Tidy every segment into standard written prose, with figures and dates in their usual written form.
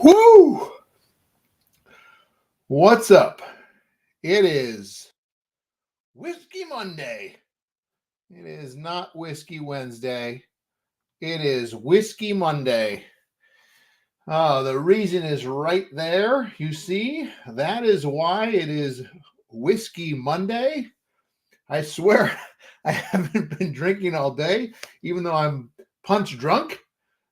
Woo! What's up? It is Whiskey Monday. It is not Whiskey Wednesday. It is Whiskey Monday. The reason is right there. You see, that is why it is Whiskey Monday. I swear I haven't been drinking all day, even though I'm punch drunk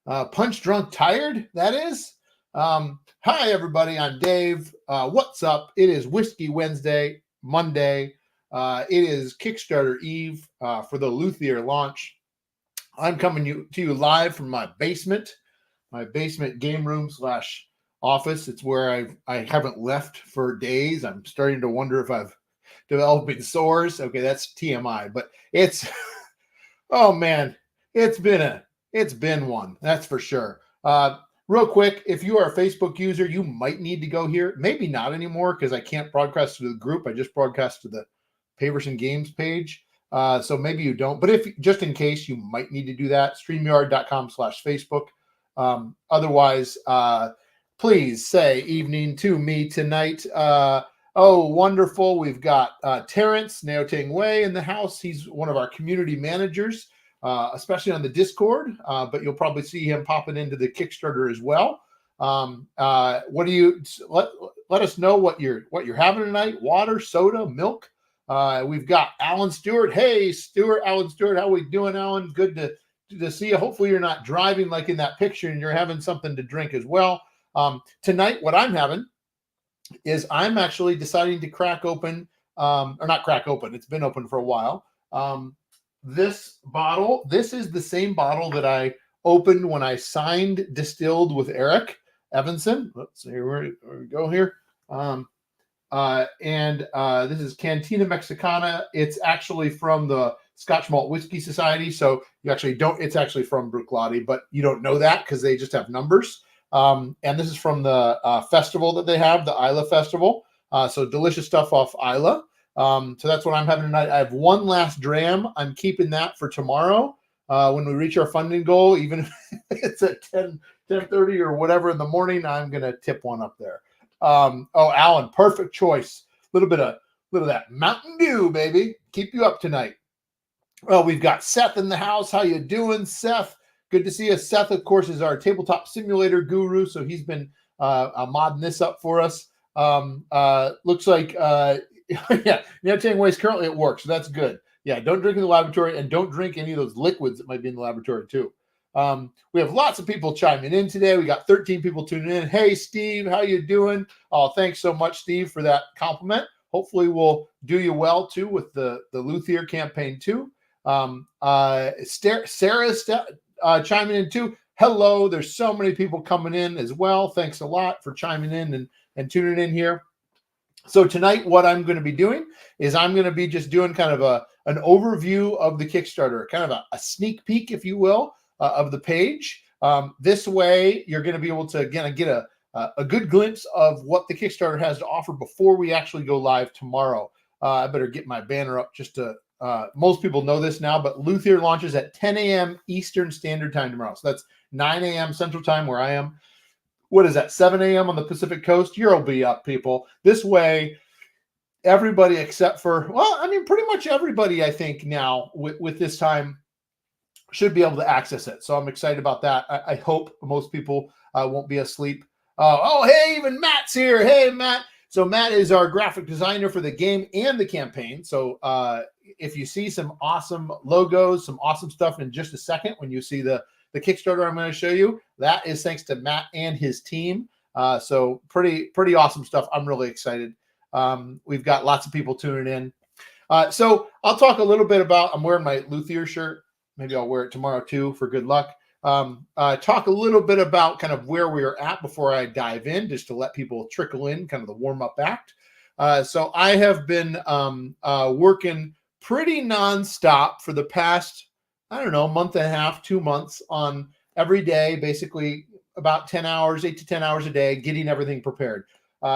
tired, that is. Hi, everybody. I'm Dave. What's up? It is Whiskey Wednesday, Monday. It is Kickstarter Eve for the Luthier launch. I'm coming to you live from my basement game room / office. It's where I haven't left for days. I'm starting to wonder if I've developing sores. Okay, that's TMI, but it's oh man, it's been one, that's for sure. Real quick, if you are a Facebook user, you might need to go here. Maybe not anymore because I can't broadcast to the group. I just broadcast to the Paverson Games page. So maybe you don't. But if just in case, you might need to do that. StreamYard.com/Facebook. Otherwise, please say evening to me tonight. Oh, wonderful. We've got Terrence Naotang Wei in the house. He's one of our community managers. Especially on the Discord, but you'll probably see him popping into the Kickstarter as well. What do you let us know what you're having tonight? Water, soda, milk. We've got Alan Stewart. Hey, Alan Stewart, how we doing, Alan? Good to see you. Hopefully you're not driving like in that picture and you're having something to drink as well. Tonight, what I'm having is I'm actually deciding to crack open, or not crack open. It's been open for a while. This bottle, this is the same bottle that I opened when I signed Distilled with Eric Evanson. Let's see, where we go here. This is Cantina Mexicana. It's actually from the Scotch Malt Whiskey Society. So you actually don't, it's actually from Bruichladdich, but you don't know that because they just have numbers. And this is from the festival that they have, the Isla Festival. So delicious stuff off Isla. So that's what I'm having tonight. I have one last dram. I'm keeping that for tomorrow when we reach our funding goal. Even if it's at 10:30 or whatever in the morning, I'm going to tip one up there. Alan, perfect choice. A little bit of that Mountain Dew, baby. Keep you up tonight. Well, we've got Seth in the house. How you doing, Seth? Good to see you. Seth, of course, is our tabletop simulator guru, so he's been modding this up for us. Looks like... yeah, Naotang Wei is currently at work, so that's good. Yeah, don't drink in the laboratory and don't drink any of those liquids that might be in the laboratory too. We have lots of people chiming in today. We got 13 people tuning in. Hey, Steve, how you doing? Oh, thanks so much, Steve, for that compliment. Hopefully we'll do you well too with the Luthier campaign too. Sarah's chiming in too. Hello, there's so many people coming in as well. Thanks a lot for chiming in and tuning in here. So tonight, what I'm going to be doing is I'm going to be just doing kind of an overview of the Kickstarter, kind of a sneak peek, if you will, of the page. This way, you're going to be able to, again, get a good glimpse of what the Kickstarter has to offer before we actually go live tomorrow. I better get my banner up just to, most people know this now, but Luthier launches at 10 a.m. Eastern Standard Time tomorrow. So that's 9 a.m. Central Time where I am. What is that, 7 a.m. on the Pacific Coast? You'll be up, people. This way, everybody except for, well, I mean, pretty much everybody, I think, now with this time should be able to access it. So I'm excited about that. I hope most people won't be asleep. Hey, even Matt's here. Hey, Matt. So Matt is our graphic designer for the game and the campaign. So if you see some awesome logos, some awesome stuff in just a second when you see the Kickstarter I'm going to show you, that is thanks to Matt and his team. So pretty awesome stuff. I'm really excited. We've got lots of people tuning in. So I'll talk a little bit about, I'm wearing my Luthier shirt. Maybe I'll wear it tomorrow too for good luck. Talk a little bit about kind of where we are at before I dive in, just to let people trickle in, kind of the warm-up act. So I have been working pretty nonstop for the past, I don't know, month and a half, 2 months on every day, basically about 10 hours, 8 to 10 hours a day, getting everything prepared,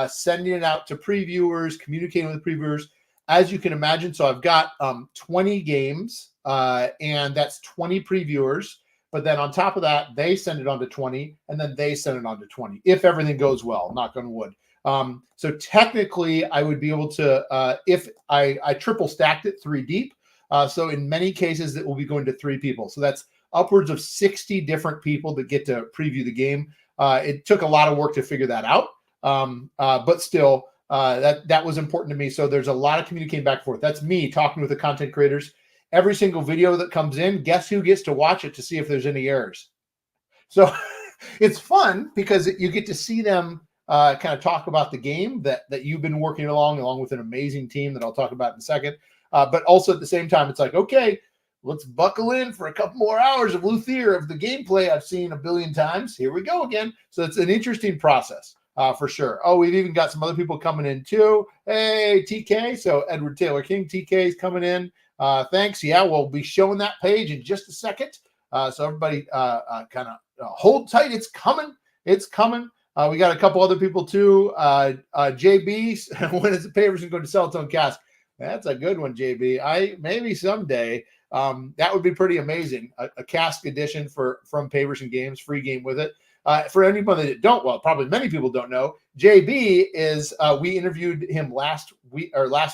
sending it out to previewers, communicating with previewers, as you can imagine. So I've got 20 games, and that's 20 previewers. But then on top of that, they send it on to 20, and then they send it on to 20 if everything goes well, knock on wood. So technically, I would be able to, if I triple stacked it 3 deep. So in many cases, it will be going to 3 people. So that's upwards of 60 different people that get to preview the game. It took a lot of work to figure that out, but still, that was important to me. So there's a lot of communicating back and forth. That's me talking with the content creators. Every single video that comes in, guess who gets to watch it to see if there's any errors? So it's fun because you get to see them kind of talk about the game that you've been working along with an amazing team that I'll talk about in a second. But also at the same time, it's like, okay, let's buckle in for a couple more hours of Luthier of the gameplay I've seen a billion times. Here we go again. So it's an interesting process for sure. Oh, we've even got some other people coming in too. Hey, TK. So Edward Taylor King, TK is coming in. Thanks. Yeah, we'll be showing that page in just a second. So everybody kind of hold tight. It's coming. It's coming. We got a couple other people too. JB, when is the papers going to sell its own cast? That's a good one, JB. Maybe someday. That would be pretty amazing. A cask edition from Papers and Games, free game with it. For anybody that don't, well, probably many people don't know, JB is. We interviewed him last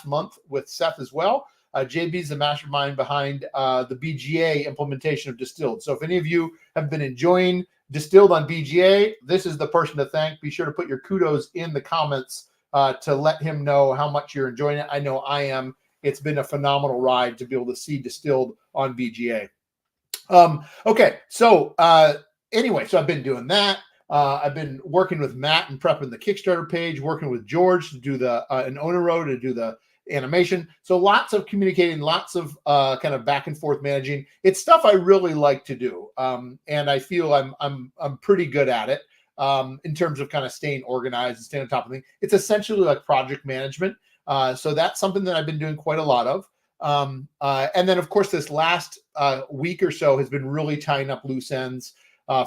month with Seth as well. JB is the mastermind behind the BGA implementation of Distilled. So if any of you have been enjoying Distilled on BGA, this is the person to thank. Be sure to put your kudos in the comments to let him know how much you're enjoying it. I know I am. It's been a phenomenal ride to be able to see Distilled on BGA. Okay, so anyway, so I've been doing that. I've been working with Matt and prepping the Kickstarter page, working with George to do the an owner row to do the animation. So lots of communicating, lots of kind of back and forth managing. It's stuff I really like to do, and I feel I'm pretty good at it in terms of kind of staying organized and staying on top of things. It's essentially like project management. So that's something that I've been doing quite a lot of. And then, of course, this last week or so has been really tying up loose ends,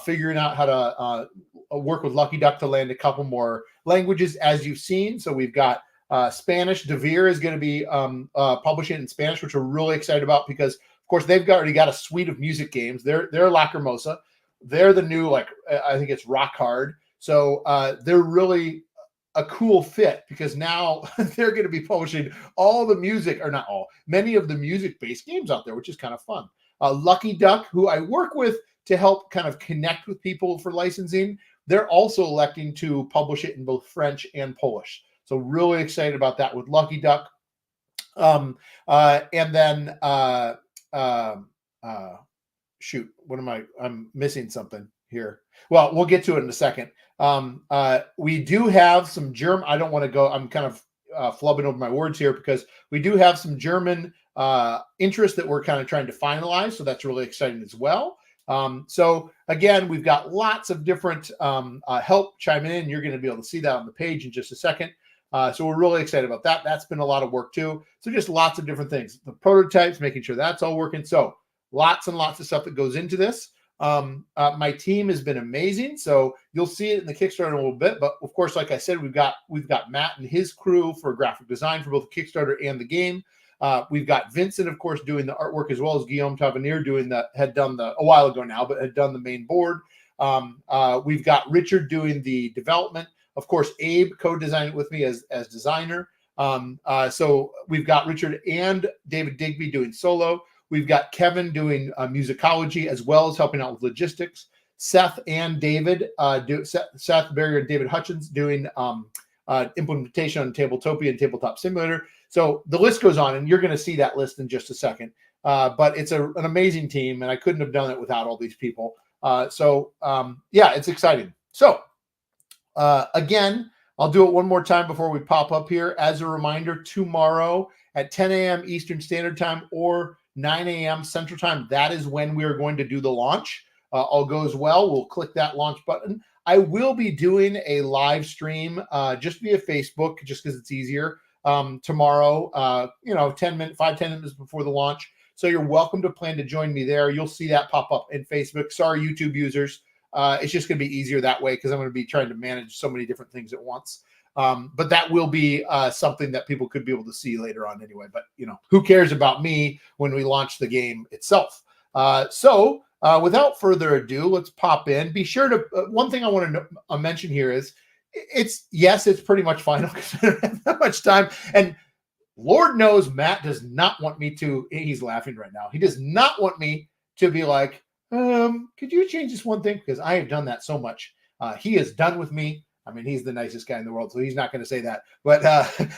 figuring out how to work with Lucky Duck to land a couple more languages, as you've seen. So we've got Spanish. Devere is going to be publishing in Spanish, which we're really excited about because, of course, they've already got a suite of music games. They're Lacrimosa. They're the new, like, I think it's Rock Hard. So they're really a cool fit because now they're going to be publishing all the music, or not all, many of the music-based games out there, which is kind of fun. Lucky Duck, who I work with to help kind of connect with people for licensing, they're also electing to publish it in both French and Polish. So really excited about that with Lucky Duck. And then, shoot, I'm missing something here. Well, we'll get to it in a second. We do have some German. I don't want to go. I'm kind of flubbing over my words here because we do have some German interest that we're kind of trying to finalize. So that's really exciting as well. So again, we've got lots of different help chiming in. You're going to be able to see that on the page in just a second. So we're really excited about that. That's been a lot of work too. So just lots of different things. The prototypes, making sure that's all working. So lots and lots of stuff that goes into this. My team has been amazing. So you'll see it in the Kickstarter in a little bit. But of course, like I said, we've got Matt and his crew for graphic design for both the Kickstarter and the game. We've got Vincent, of course, doing the artwork, as well as Guillaume Tavernier had done a while ago now, but had done the main board. We've got Richard doing the development. Of course, Abe co-designed it with me as designer. So we've got Richard and David Digby doing solo. We've got Kevin doing musicology as well as helping out with logistics. Seth and David, Seth Barrier and David Hutchins doing implementation on Tabletopia and Tabletop Simulator. So the list goes on, and you're going to see that list in just a second. But it's an amazing team, and I couldn't have done it without all these people. Yeah, it's exciting. So again, I'll do it one more time before we pop up here. As a reminder, tomorrow at 10 a.m. Eastern Standard Time or 9 a.m. Central Time, that is when we are going to do the launch. All goes well, we'll click that launch button. I will be doing a live stream just via Facebook, just because it's easier, tomorrow, 5-10 minutes before the launch. So you're welcome to plan to join me there. You'll see that pop up in Facebook. Sorry, YouTube users. It's just going to be easier that way because I'm going to be trying to manage so many different things at once. But that will be something that people could be able to see later on anyway. But, who cares about me when we launch the game itself? So without further ado, let's pop in. Be sure to, one thing I want to mention here is it's pretty much final because I don't have that much time. And Lord knows Matt does not want me to, he's laughing right now. He does not want me to be like, could you change this one thing? Because I have done that so much. He is done with me. I mean, he's the nicest guy in the world, so he's not going to say that. But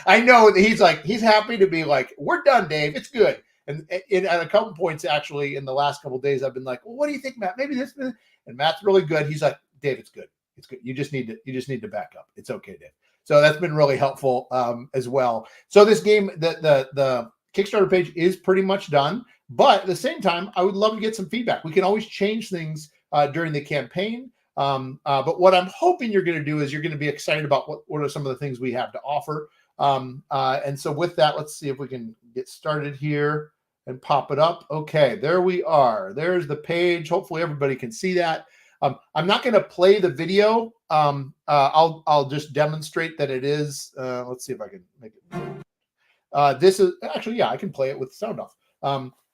I know that he's happy to be like, we're done, Dave. It's good. And at a couple points, actually, in the last couple of days, I've been like, well, what do you think, Matt? Maybe this. And Matt's really good. He's like, Dave, it's good. It's good. You just need to back up. It's okay, Dave. So that's been really helpful as well. So this game, the Kickstarter page is pretty much done. But at the same time, I would love to get some feedback. We can always change things during the campaign. But what I'm hoping you're going to do is you're going to be excited about what are some of the things we have to offer. And so with that, let's see if we can get started here and pop it up. Okay, there we are. There's the page. Hopefully everybody can see that. I'm not going to play the video. I'll just demonstrate that it is. Let's see if I can make it. This is actually, yeah, I can play it with the sound off.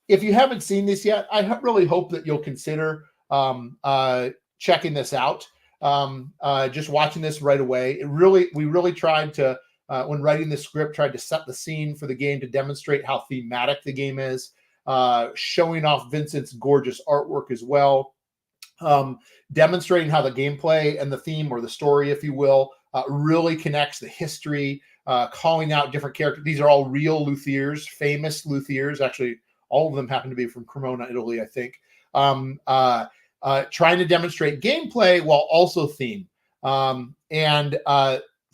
If you haven't seen this yet, I really hope that you'll consider checking this out. Just watching this right away. We really tried to, when writing the script, tried to set the scene for the game to demonstrate how thematic the game is, showing off Vincent's gorgeous artwork as well, demonstrating how the gameplay and the theme, or the story, if you will, really connects the history, calling out different characters. These are all real luthiers, famous luthiers. Actually, all of them happen to be from Cremona, Italy, I think. Trying to demonstrate gameplay while also theme.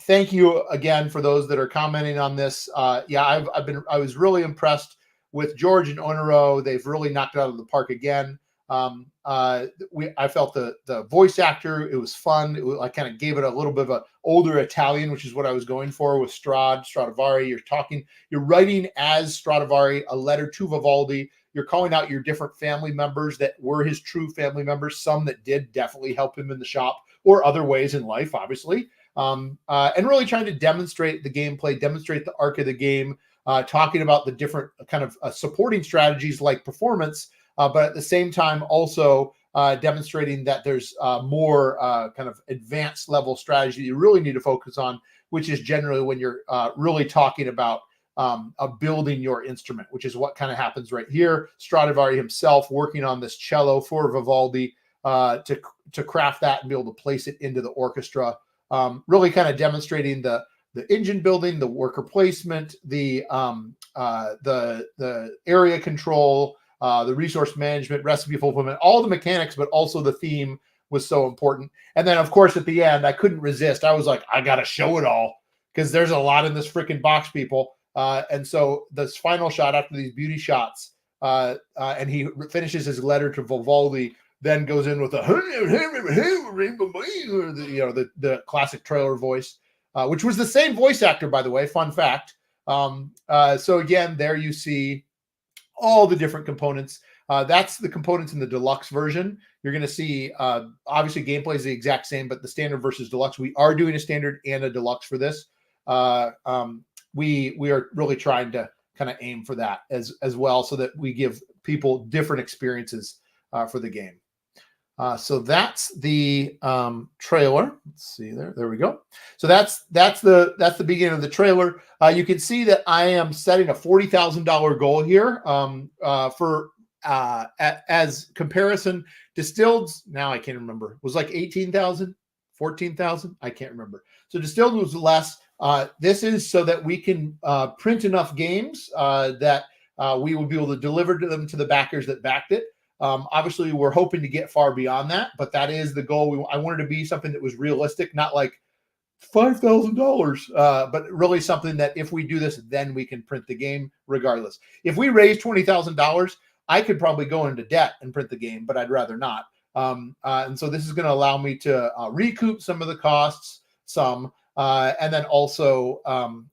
Thank you again for those that are commenting on this. Yeah, I was really impressed with George and Onoro. They've really knocked it out of the park again. I felt the voice actor, it was fun. I kind of gave it a little bit of an older Italian, which is what I was going for with Stradivari. You're writing as Stradivari, a letter to Vivaldi. You're calling out your different family members that were his true family members, some that did definitely help him in the shop or other ways in life, obviously. And really trying to demonstrate the gameplay, demonstrate the arc of the game, talking about the different kind of supporting strategies like performance, but at the same time also demonstrating that there's more kind of advanced level strategy you really need to focus on, which is generally when you're really talking about building your instrument, which is what kind of happens right here. Stradivari himself working on this cello for Vivaldi to craft that and be able to place it into the orchestra. Really kind of demonstrating the engine building, the worker placement, the area control, the resource management, recipe fulfillment, all the mechanics, but also the theme was so important. And then, of course, at the end, I couldn't resist. I was like, I got to show it all because there's a lot in this freaking box, people. And so this final shot after these beauty shots, and he finishes his letter to Vivaldi, then goes in with the classic trailer voice, which was the same voice actor, by the way. Fun fact. So again, there you see all the different components. That's the components in the deluxe version. You're going to see, obviously, gameplay is the exact same, but the standard versus deluxe. We are doing a standard and a deluxe for this. We are really trying to kind of aim for that as well, so that we give people different experiences for the game. So that's the trailer. Let's see there. There we go. So that's the beginning of the trailer. You can see that I am setting a $40,000 goal here for as comparison. Distilled, now I can't remember, was like 18,000, 14,000. I can't remember. So distilled was less. This is so that we can print enough games that we will be able to deliver to them to the backers that backed it. Obviously, we're hoping to get far beyond that, but that is the goal. I wanted to be something that was realistic, not like $5,000, but really something that if we do this, then we can print the game regardless. If we raise $20,000, I could probably go into debt and print the game, but I'd rather not. And so this is going to allow me to recoup some of the costs, and then also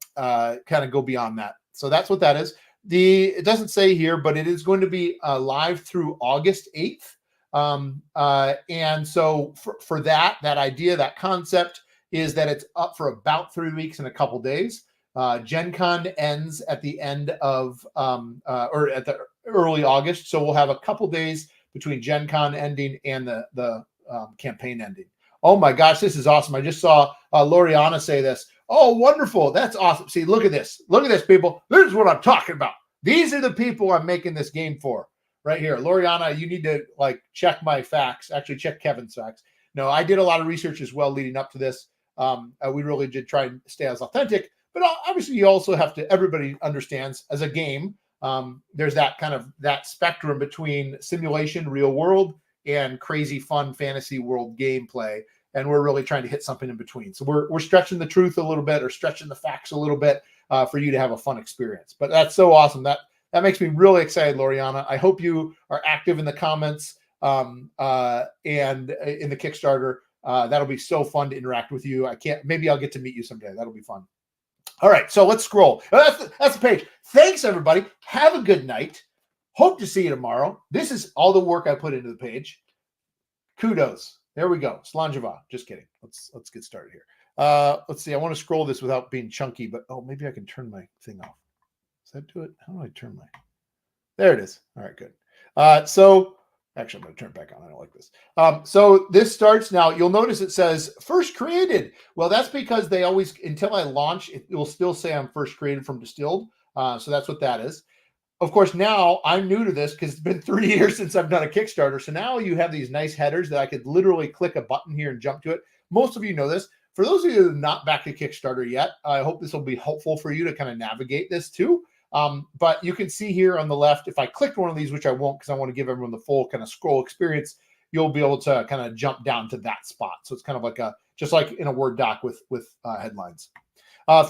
kind of go beyond that. So that's what that is. It doesn't say here, but it is going to be live through August 8th. And so for that idea, that concept is that it's up for about 3 weeks and a couple days. Gen Con ends at the end of or at the early August. So we'll have a couple days between Gen Con ending and the campaign ending. Oh my gosh, this is awesome. I just saw Loriana say this. Oh, wonderful. That's awesome. See, look at this. Look at this, people. This is what I'm talking about. These are the people I'm making this game for right here. Loriana, you need to like check my facts. Actually, check Kevin's facts. No, I did a lot of research as well leading up to this. We really did try and stay as authentic, but obviously you also have to, everybody understands as a game, there's that kind of that spectrum between simulation, real world, and crazy fun fantasy world gameplay. And we're really trying to hit something in between. So we're stretching the truth a little bit or stretching the facts a little bit for you to have a fun experience. But that's so awesome. That makes me really excited, Loriana. I hope you are active in the comments and in the Kickstarter. That'll be so fun to interact with you. Maybe I'll get to meet you someday. That'll be fun. All right, so let's scroll. That's the page. Thanks, everybody. Have a good night. Hope to see you tomorrow. This is all the work I put into the page. Kudos. There we go. Slanjava. Just kidding. Let's get started here. Let's see. I want to scroll this without being chunky, but maybe I can turn my thing off. Does that do it? How do I turn my? There it is. All right, good. So actually, I'm going to turn it back on. I don't like this. So this starts now. You'll notice it says first created. Well, that's because they always, until I launch, it will still say I'm first created from Distilled. So that's what that is. Of course, now I'm new to this because it's been 3 years since I've done a Kickstarter. So now you have these nice headers that I could literally click a button here and jump to it. Most of you know this. For those of you who are not back to Kickstarter yet, I hope this will be helpful for you to kind of navigate this too. But you can see here on the left, if I clicked one of these, which I won't because I want to give everyone the full kind of scroll experience, you'll be able to kind of jump down to that spot. So it's kind of like just like in a Word doc with headlines.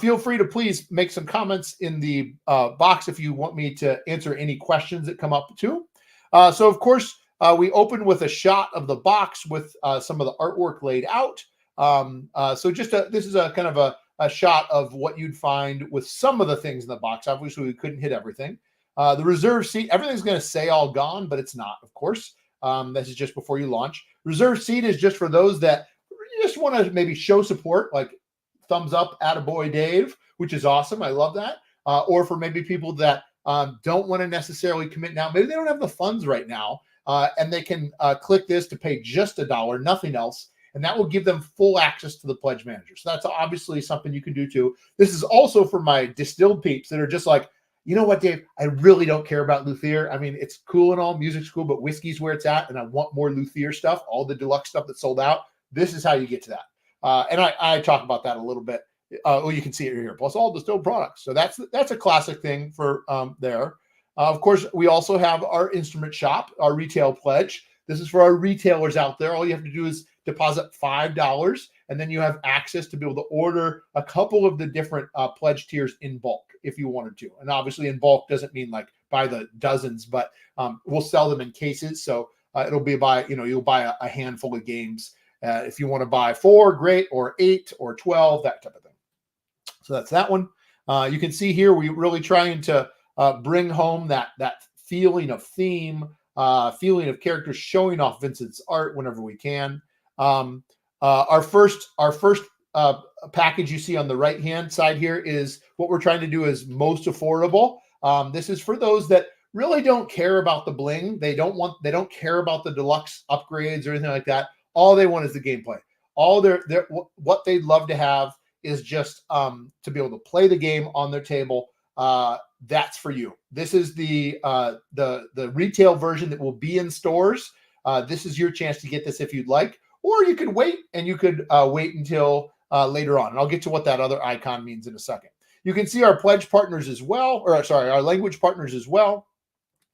Feel free to please make some comments in the box if you want me to answer any questions that come up too. So of course, we open with a shot of the box with some of the artwork laid out. So this is a kind of a shot of what you'd find with some of the things in the box. Obviously, we couldn't hit everything. The reserve seat, everything's going to say all gone, but it's not, of course. This is just before you launch. Reserve seat is just for those that just want to maybe show support, like thumbs up, attaboy Dave, which is awesome. I love that. Or for maybe people that don't want to necessarily commit now. Maybe they don't have the funds right now, and they can click this to pay just $1, nothing else. And that will give them full access to the pledge manager. So that's obviously something you can do too. This is also for my Distilled peeps that are just like, you know what, Dave, I really don't care about Luthier. I mean, it's cool and all, music's cool, but whiskey's where it's at. And I want more Luthier stuff, all the deluxe stuff that's sold out. This is how you get to that. And I talk about that a little bit. You can see it here, plus all Distilled products. So that's a classic thing for there. Of course, we also have our instrument shop, our retail pledge. This is for our retailers out there. All you have to do is deposit $5, and then you have access to be able to order a couple of the different pledge tiers in bulk if you wanted to. And obviously in bulk doesn't mean like buy the dozens, but we'll sell them in cases. So it'll be you'll buy a handful of games. If you want to buy 4, great, or 8 or 12, that type of thing. So that's that one. You can see here, we're really trying to bring home that feeling of theme, feeling of characters, showing off Vincent's art whenever we can. Our first package you see on the right hand side here is what we're trying to do is most affordable. This is for those that really don't care about the bling. They don't care about the deluxe upgrades or anything like that. All they want is the gameplay. All what they'd love to have is just to be able to play the game on their table. That's for you. This is the retail version that will be in stores. This is your chance to get this if you'd like. Or you could wait, and you could wait until later on. And I'll get to what that other icon means in a second. You can see our pledge partners as well, our language partners as well.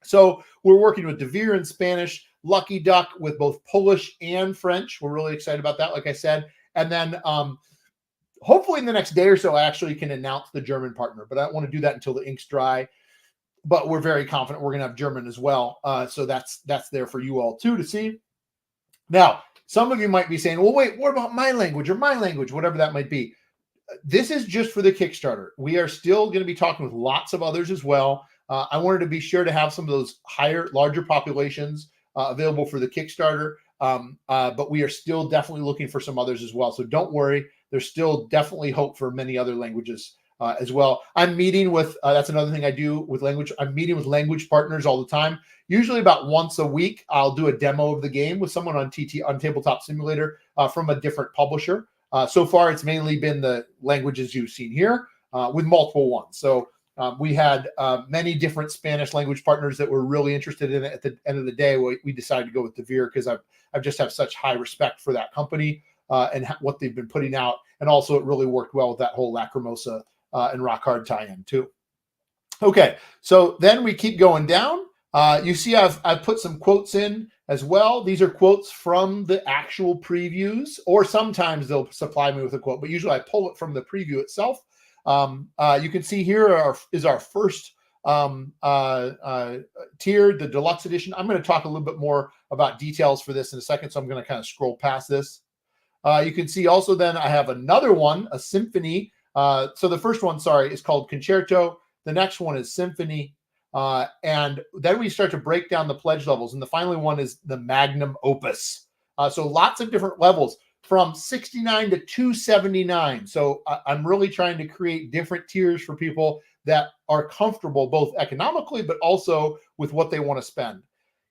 So we're working with Devere in Spanish, Lucky Duck with both Polish and French. We're really excited about that, like I said. And then hopefully in the next day or so, I actually can announce the German partner, but I don't want to do that until the ink's dry. But we're very confident we're going to have German as well. So that's there for you all too to see. Now, some of you might be saying, well, wait, what about my language or my language, whatever that might be? This is just for the Kickstarter. We are still going to be talking with lots of others as well. I wanted to be sure to have some of those larger populations available for the Kickstarter. But we are still definitely looking for some others as well. So don't worry. There's still definitely hope for many other languages as well. I'm meeting with, that's another thing I do with language. I'm meeting with language partners all the time. Usually about once a week, I'll do a demo of the game with someone on Tabletop Simulator from a different publisher. So far, it's mainly been the languages you've seen here with multiple ones. So we had many different Spanish language partners that were really interested in it. At the end of the day, we decided to go with Devere because I've just have such high respect for that company and what they've been putting out. And also it really worked well with that whole Lacrimosa and Rock Hard tie-in too. Okay, so then we keep going down. You see I've put some quotes in as well. These are quotes from the actual previews, or sometimes they'll supply me with a quote, but usually I pull it from the preview itself. You can see here is our first tier, the deluxe edition. I'm going to talk a little bit more about details for this in a second, so I'm going to kind of scroll past this. You can see also then I have another one, a symphony. So the first one, sorry, is called Concerto. The next one is Symphony. And then we start to break down the pledge levels. And the final one is the Magnum Opus. So lots of different levels from 69 to 279. So I'm really trying to create different tiers for people that are comfortable both economically, but also with what they want to spend.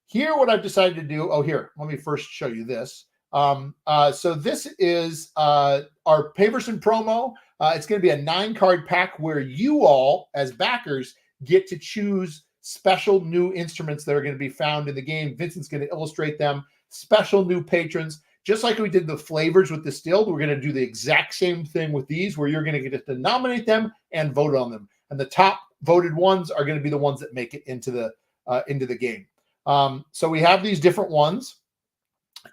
Here, what I've decided to do, here, let me first show you this. So this is our Paverson promo. It's going to be a 9-card pack where you all, as backers, get to choose special new instruments that are going to be found in the game. Vincent's going to illustrate them, special new patrons. Just like we did the flavors with Distilled, we're going to do the exact same thing with these, where you're going to get to nominate them and vote on them. And the top voted ones are going to be the ones that make it into the game. So we have these different ones.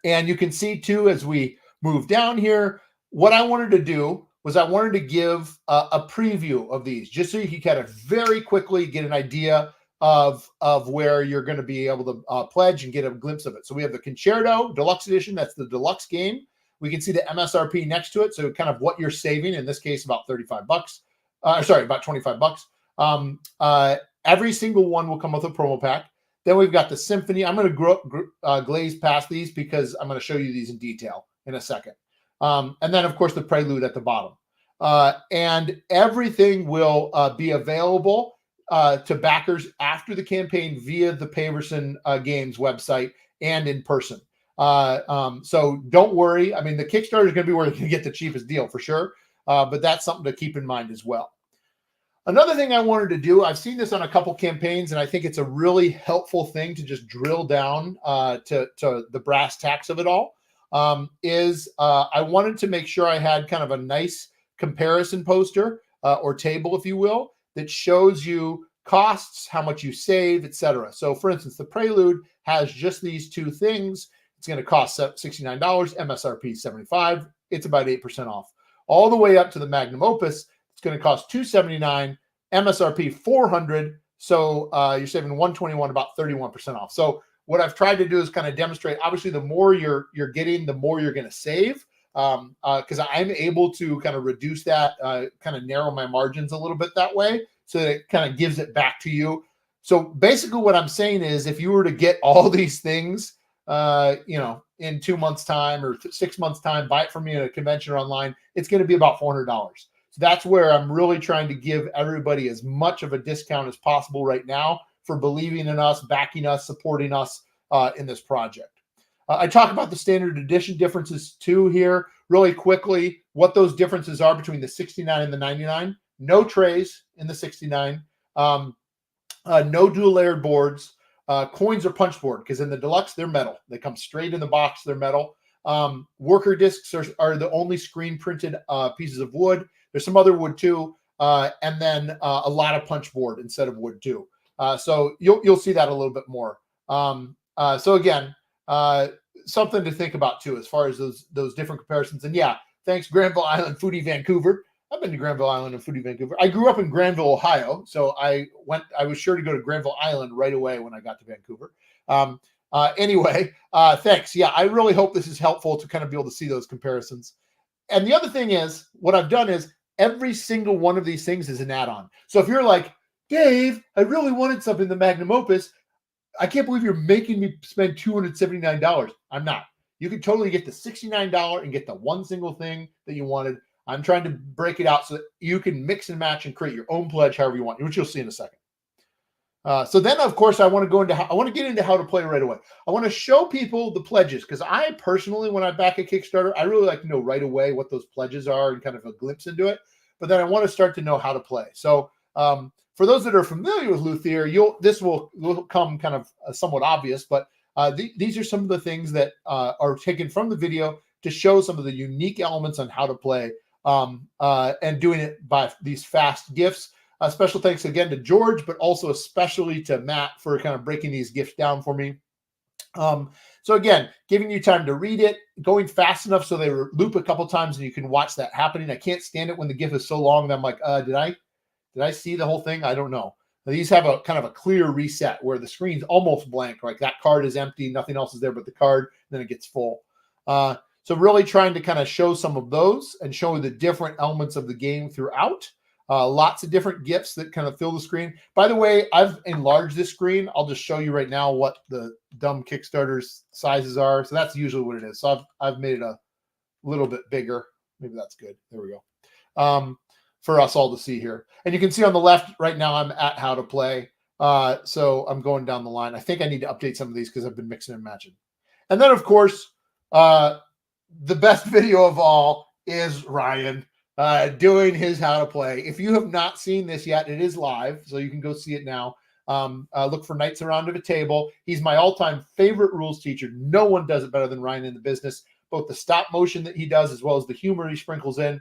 And you can see, too, as we move down here, what I wanted to do was I wanted to give a preview of these, just so you can kind of very quickly get an idea of where you're going to be able to pledge and get a glimpse of it. So we have the Concerto Deluxe Edition. That's the deluxe game. We can see the MSRP next to it. So kind of what you're saving, in this case, about $35. About $25. Every single one will come with a promo pack. Then we've got the Symphony. I'm going to glaze past these because I'm going to show you these in detail in a second. And then, of course, the Prelude at the bottom. And everything will be available to backers after the campaign via the Paverson Games website and in person. So don't worry. I mean, the Kickstarter is going to be where you can get the cheapest deal for sure. But that's something to keep in mind as well. Another thing I wanted to do, I've seen this on a couple campaigns, and I think it's a really helpful thing to just drill down to the brass tacks of it all, is I wanted to make sure I had kind of a nice comparison poster or table, if you will, that shows you costs, how much you save, etc. So, for instance, the Prelude has just these two things. It's going to cost $69, MSRP $75. It's about 8% off. All the way up to the Magnum Opus, it's going to cost $279, MSRP $400. So you're saving $121, about 31% off. So what I've tried to do is kind of demonstrate, obviously, the more you're getting, the more you're going to save, because I'm able to kind of reduce that, kind of narrow my margins a little bit that way, so that it kind of gives it back to you. So basically what I'm saying is, if you were to get all these things, in 2 months' time or 6 months' time, buy it from me at a convention or online, it's going to be about $400. So that's where I'm really trying to give everybody as much of a discount as possible right now for believing in us, backing us, supporting us in this project. I talk about the standard edition differences too here really quickly, what those differences are between the 69 and the 99. No trays in the 69, no dual layered boards. Coins are punch board, because in the deluxe, they're metal. They come straight in the box. They're metal. Worker discs are the only screen printed pieces of wood. There's some other wood too. And then a lot of punch board instead of wood too. So you'll see that a little bit more. So again, something to think about too, as far as those different comparisons. And yeah, thanks Granville Island Foodie Vancouver. I've been to Granville Island and Foodie Vancouver. I grew up in Granville, Ohio, so I was sure to go to Granville Island right away when I got to Vancouver. Anyway, thanks. Yeah, I really hope this is helpful to kind of be able to see those comparisons. And the other thing is, what I've done is every single one of these things is an add-on. So if you're like, Dave, I really wanted something in the Magnum Opus, I can't believe you're making me spend $279. I'm not. You can totally get the $69 and get the one single thing that you wanted. I'm trying to break it out so that you can mix and match and create your own pledge however you want, which you'll see in a second. So then, of course, I want to get into how to play right away. I want to show people the pledges because I personally, when I back a Kickstarter, I really like to know right away what those pledges are and kind of a glimpse into it. But then I want to start to know how to play. So for those that are familiar with Luthier, this will come kind of somewhat obvious, but these are some of the things that are taken from the video to show some of the unique elements on how to play and doing it by these fast gifts. Special thanks again to George, but also especially to Matt for kind of breaking these gifts down for me. So again, giving you time to read it, going fast enough so they loop a couple times and you can watch that happening. I can't stand it when the GIF is so long that I'm like, did I see the whole thing? I don't know. These have a kind of a clear reset where the screen's almost blank, like that card is empty, nothing else is there but the card, then it gets full. So really trying to kind of show some of those and show the different elements of the game throughout. Lots of different GIFs that kind of fill the screen. By the way, I've enlarged this screen. I'll just show you right now what the dumb Kickstarter's sizes are. So that's usually what it is. So I've made it a little bit bigger. Maybe that's good. There we go. For us all to see here. And you can see on the left right now, I'm at how to play. So I'm going down the line. I think I need to update some of these because I've been mixing and matching. And then, of course, the best video of all is Ryan doing his how to play. If you have not seen this yet, it is live, so you can go see it now. Look for Knights Around of a Table. He's my all-time favorite rules teacher. No one does it better than Ryan in the business. Both the stop motion that he does as well as the humor he sprinkles in.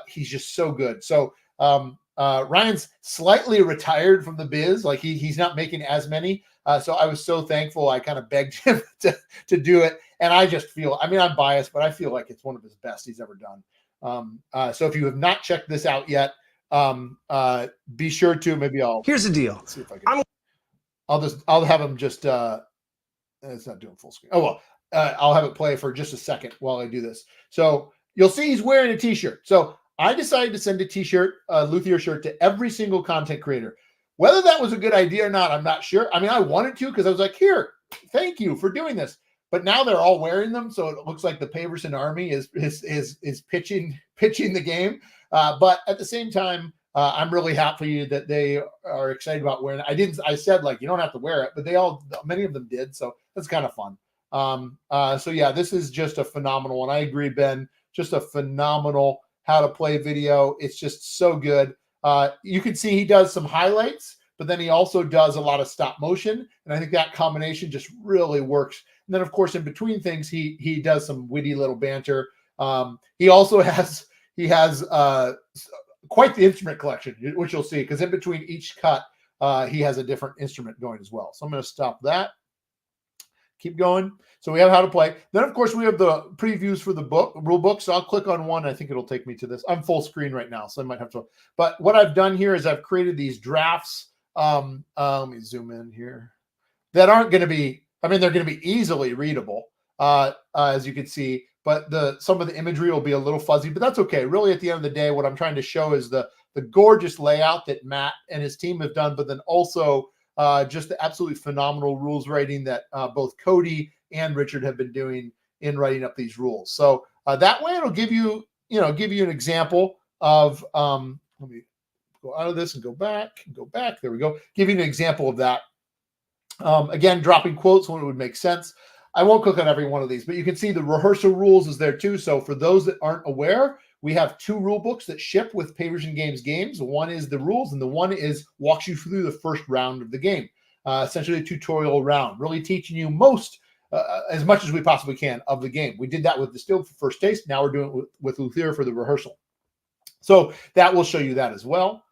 He's just so good. So Ryan's slightly retired from the biz. Like he's not making as many. So I was so thankful. I kind of begged him to do it. And I just feel, I mean, I'm biased, but I feel like it's one of his best he's ever done. So if you have not checked this out yet, be sure to. Maybe here's the deal. See if I can. I'll have him just it's not doing full screen. Oh well, I'll have it play for just a second while I do this. So you'll see he's wearing a t-shirt. So I decided to send a t-shirt, Luthier shirt, to every single content creator. Whether that was a good idea or not, I'm not sure. I mean, I wanted to because I was like, here, thank you for doing this. But now they're all wearing them, so it looks like the Paverson Army is pitching the game. But at the same time, I'm really happy that they are excited about wearing it. I said like you don't have to wear it, but many of them did, so that's kind of fun. So yeah, this is just a phenomenal one. I agree, Ben. Just a phenomenal how to play video. It's just so good. You can see he does some highlights, but then he also does a lot of stop motion, and I think that combination just really works. And then, of course, in between things, he does some witty little banter. He also has quite the instrument collection, which you'll see, because in between each cut, he has a different instrument going as well. So I'm going to stop that. Keep going. So we have how to play. Then, of course, we have the previews for the rule book. So I'll click on one. I think it'll take me to this. I'm full screen right now, so I might have to. But what I've done here is I've created these drafts. Let me zoom in here. That aren't going to be. I mean, they're going to be easily readable, as you can see. But some of the imagery will be a little fuzzy, but that's okay. Really, at the end of the day, what I'm trying to show is the gorgeous layout that Matt and his team have done, but then also just the absolutely phenomenal rules writing that both Cody and Richard have been doing in writing up these rules. So that way, it'll give you an example of. Let me go out of this and go back. There we go. Give you an example of that. Again, dropping quotes when it would make sense. I won't click on every one of these, but you can see the rehearsal rules is there too. So for those that aren't aware, we have 2 rule books that ship with Paverson games. One is the rules, and the one walks you through the first round of the game. Essentially a tutorial round, really teaching you as much as we possibly can of the game. We did that with Distilled for first taste. Now we're doing it with Luthier for the rehearsal. So that will show you that as well.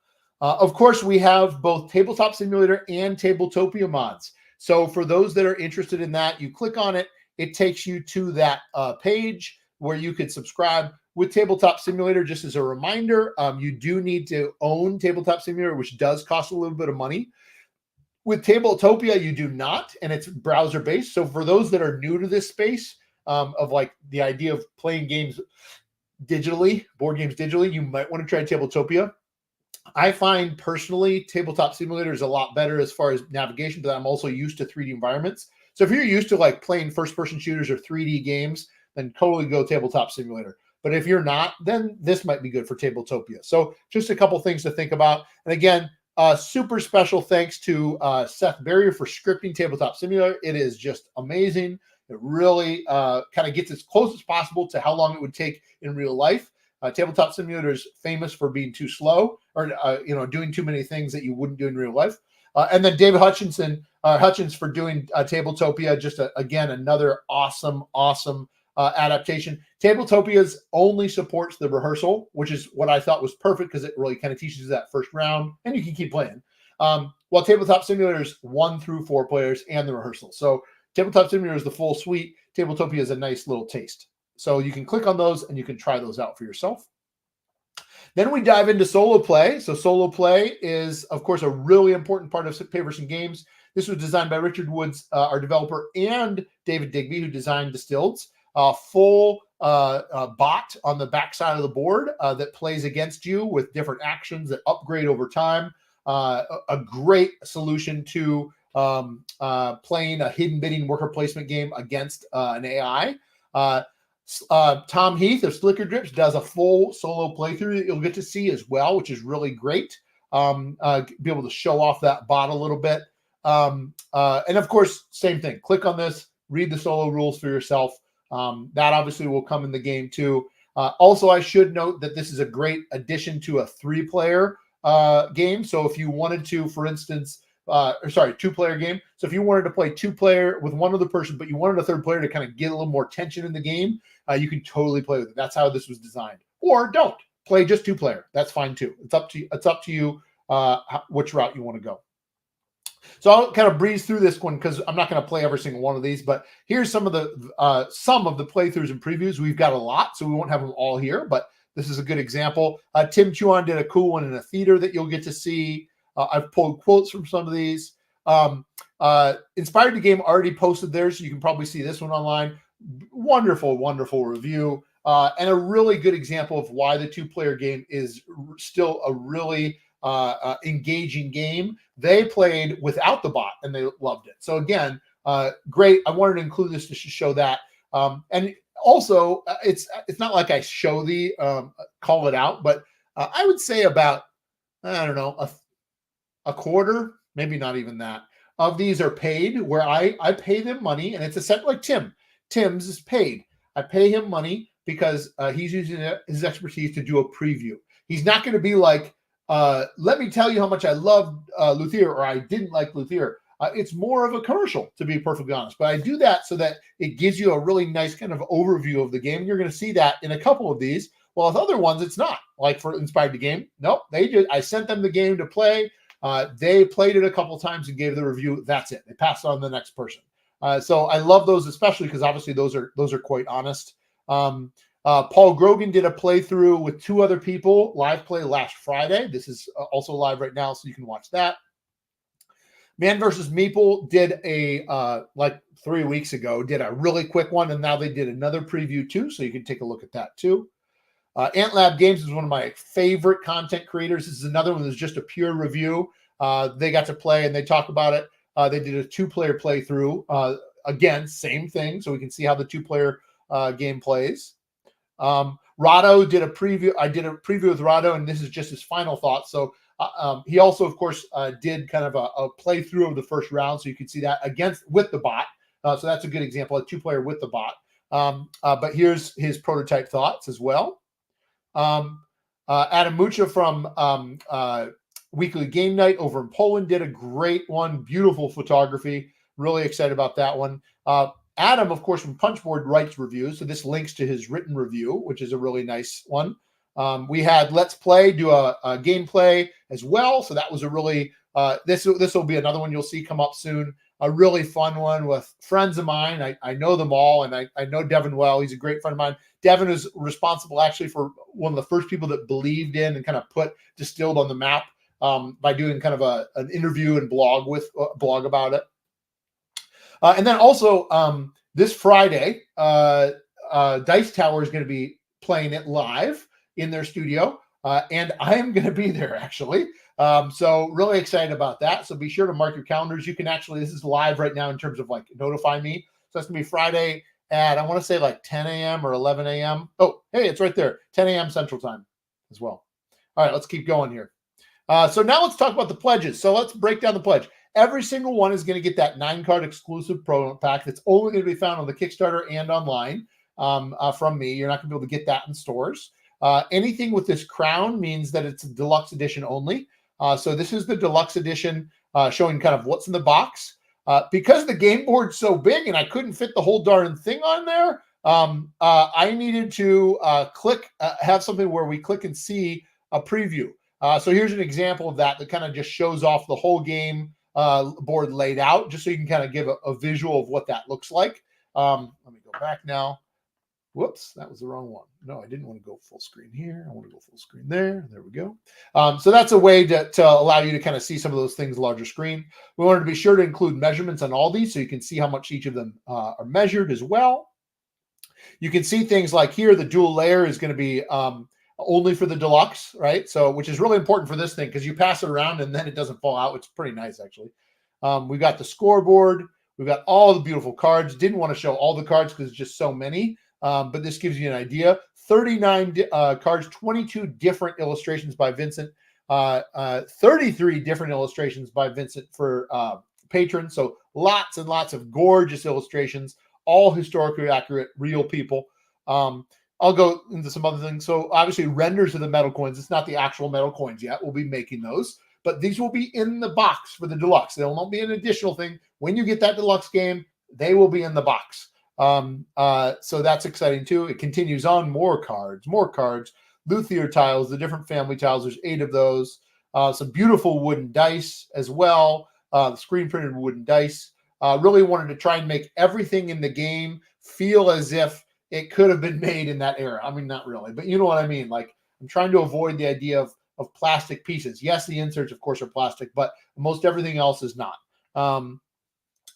Of course, we have both Tabletop Simulator and Tabletopia mods. So for those that are interested in that, you click on it. It takes you to that page where you could subscribe. With Tabletop Simulator, just as a reminder, you do need to own Tabletop Simulator, which does cost a little bit of money. With Tabletopia, you do not, and it's browser-based. So for those that are new to this space of like the idea of playing games digitally, board games digitally, you might want to try Tabletopia. I find personally Tabletop Simulator is a lot better as far as navigation, but I'm also used to 3D environments. So if you're used to like playing first-person shooters or 3D games, then totally go Tabletop Simulator. But if you're not, then this might be good for Tabletopia. So just a couple things to think about. And again, super special thanks to Seth Barrier for scripting Tabletop Simulator. It is just amazing. It really kind of gets as close as possible to how long it would take in real life. Tabletop Simulator is famous for being too slow or doing too many things that you wouldn't do in real life. And then David Hutchins for doing Tabletopia. Just again another awesome adaptation. Tabletopia's only supports the rehearsal, which is what I thought was perfect because it really kind of teaches you that first round, and you can keep playing. While Tabletop Simulator is 1 through 4 players and the rehearsal. So Tabletop Simulator is the full suite. Tabletopia is a nice little taste. So you can click on those and you can try those out for yourself. Then we dive into solo play. So solo play is, of course, a really important part of Paverson Games. This was designed by Richard Woods, our developer, and David Digby, who designed Distilled's. Full bot on the back side of the board that plays against you with different actions that upgrade over time. A great solution to playing a hidden bidding worker placement game against an AI. Tom Heath of Slicker Drips does a full solo playthrough that you'll get to see as well, which is really great. Be able to show off that bot a little bit. And of course, same thing. Click on this, read the solo rules for yourself. That obviously will come in the game too. Also, I should note that this is a great addition to a 3-player game. So if you wanted to, for instance, 2-player game. So if you wanted to play 2-player with one other person, but you wanted a third player to kind of get a little more tension in the game, you can totally play with it. That's how this was designed. Or don't play just 2-player. That's fine too. It's up to you which route you want to go. So I'll kind of breeze through this one because I'm not going to play every single one of these, but here's some of the playthroughs and previews. We've got a lot, so we won't have them all here, but this is a good example. Tim Chuan did a cool one in a theater that you'll get to see. I've pulled quotes from some of these. Inspired the Game already posted theirs, so you can probably see this one online. Wonderful review, and a really good example of why the 2-player game is still a really engaging game. They played without the bot and they loved it. So again, great. I wanted to include this to show that. And also, it's not like I show the call it out, but I would say about, I don't know, a quarter, maybe not even that, of these are paid, where I pay them money, and it's a set like Tim's is paid. I pay him money because he's using his expertise to do a preview. He's not going to be like, let me tell you how much I loved Luthier, or I didn't like Luthier. It's more of a commercial, to be perfectly honest. But I do that so that it gives you a really nice kind of overview of the game. And you're going to see that in a couple of these. Well, with other ones, it's not. Like for Inspired the Game, nope. I sent them the game to play. They played it a couple times and gave the review. That's it. They passed on to the next person. So I love those, especially because obviously those are quite honest. Paul Grogan did a playthrough with 2 other people, live play last Friday. This is also live right now, so you can watch that. Man vs. Meeple did like 3 weeks ago, did a really quick one, and now they did another preview too, so you can take a look at that too. AntLab Games is one of my favorite content creators. This is another one that's just a pure review. They got to play and they talk about it. They did a 2-player playthrough. Again, same thing, so we can see how the 2-player game plays. Rado did a preview. I did a preview with Rado, and this is just his final thoughts. So he also, of course, did kind of a playthrough of the first round, so you can see that with the bot. So that's a good example, a 2-player with the bot. But here's his prototype thoughts as well. Adam Mucha from Weekly Game Night over in Poland did a great one. Beautiful photography. Really excited about that one. Adam, of course, from Punchboard writes reviews, so this links to his written review, which is a really nice one. We had Let's Play do a gameplay as well, so that was a really this will be another one you'll see come up soon. A really fun one with friends of mine. I know them all, and I know Devin well. He's a great friend of mine. Devin is responsible actually for one of the first people that believed in and kind of put Distilled on the map by doing kind of an interview and blog about it. And then also this Friday, Dice Tower is going to be playing it live in their studio, and I am going to be there actually. So really excited about that. So be sure to mark your calendars. You can actually, this is live right now in terms of like notify me. So that's going to be Friday at, I want to say like 10 a.m. or 11 a.m. Oh, hey, it's right there, 10 a.m. Central Time as well. All right, let's keep going here. So now let's talk about the pledges. So let's break down the pledge. Every single one is going to get that 9-card exclusive promo pack that's only going to be found on the Kickstarter and online from me. You're not going to be able to get that in stores. Anything with this crown means that it's a deluxe edition only. So this is the deluxe edition showing kind of what's in the box. Because the game board's so big and I couldn't fit the whole darn thing on there, I needed to have something where we click and see a preview. So here's an example of that kind of just shows off the whole game board laid out, just so you can kind of give a visual of what that looks like. Let me go back now. Whoops, that was the wrong one. No, I didn't want to go full screen here. I want to go full screen there. There we go. So that's a way to allow you to kind of see some of those things larger screen. We wanted to be sure to include measurements on all these so you can see how much each of them are measured as well. You can see things like here, the dual layer is going to be only for the deluxe, right? So, which is really important for this thing because you pass it around and then it doesn't fall out, which is pretty nice, actually. We've got the scoreboard. We've got all the beautiful cards. Didn't want to show all the cards because it's just so many, but this gives you an idea. 39 cards, 22 different illustrations by Vincent, 33 different illustrations by Vincent for patrons. So lots and lots of gorgeous illustrations, all historically accurate, real people. I'll go into some other things. So obviously renders of the metal coins. It's not the actual metal coins yet. We'll be making those, but these will be in the box for the deluxe. They'll not be an additional thing. When you get that deluxe game, they will be in the box. So that's exciting too. It continues on, more cards, luthier tiles, the different family tiles. There's 8 of those. Some beautiful wooden dice as well. Screen printed wooden dice. Really wanted to try and make everything in the game feel as if it could have been made in that era. I mean, not really, but you know what I mean? Like, I'm trying to avoid the idea of plastic pieces. Yes, the inserts, of course, are plastic, but most everything else is not.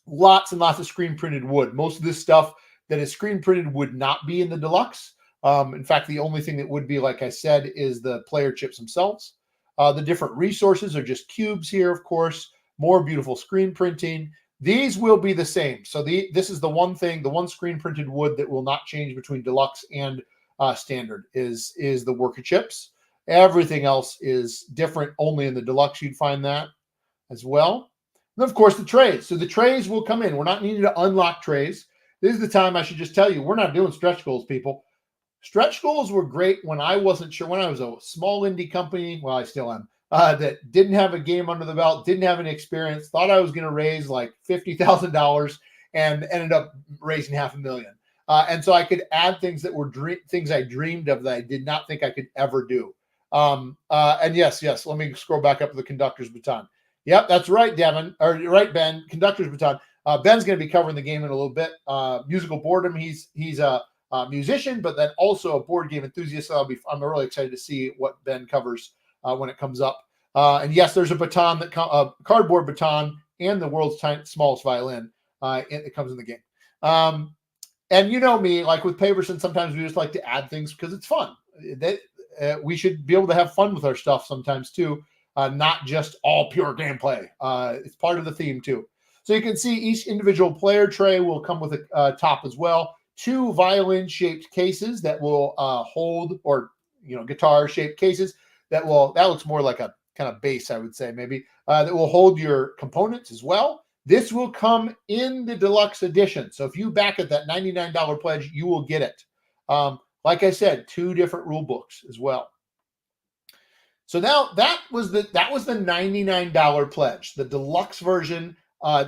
Lots and lots of screen printed wood. Most of this stuff that is screen printed would not be in the deluxe. In fact, the only thing that would be, like I said, is the player chips themselves. The different resources are just cubes here, of course. More beautiful screen printing. These will be the same. So this is the one thing, the one screen printed wood that will not change between deluxe and standard is the worker chips. Everything else is different. Only in the deluxe you'd find that as well. And of course the trays. So the trays will come in. We're not needing to unlock trays. This is the time I should just tell you, we're not doing stretch goals, people. Stretch goals were great when I wasn't sure, when I was a small indie company. Well, I still am. That didn't have a game under the belt, didn't have any experience, thought I was going to raise like $50,000 and ended up raising $500,000. And so I could add things that were things I dreamed of that I did not think I could ever do. And yes, let me scroll back up to the conductor's baton. Yep, that's right, Devin, or you're right, Ben. Conductor's baton. Ben's going to be covering the game in a little bit. Musical boredom. He's a musician, but then also a board game enthusiast. So I'm really excited to see what Ben covers when it comes up. And yes, there's a baton a cardboard baton and the world's smallest violin. It comes in the game. And you know me, like with Paverson, sometimes we just like to add things because it's fun. We should be able to have fun with our stuff sometimes too, not just all pure gameplay. It's part of the theme too. So you can see each individual player tray will come with a top as well. 2 violin-shaped cases that will hold, or guitar-shaped cases that looks more like a kind of base, I would say, maybe, that will hold your components as well. This will come in the deluxe edition. So if you back at that $99 pledge, you will get it. Like I said, 2 different rule books as well. So now that was the $99 pledge, the deluxe version.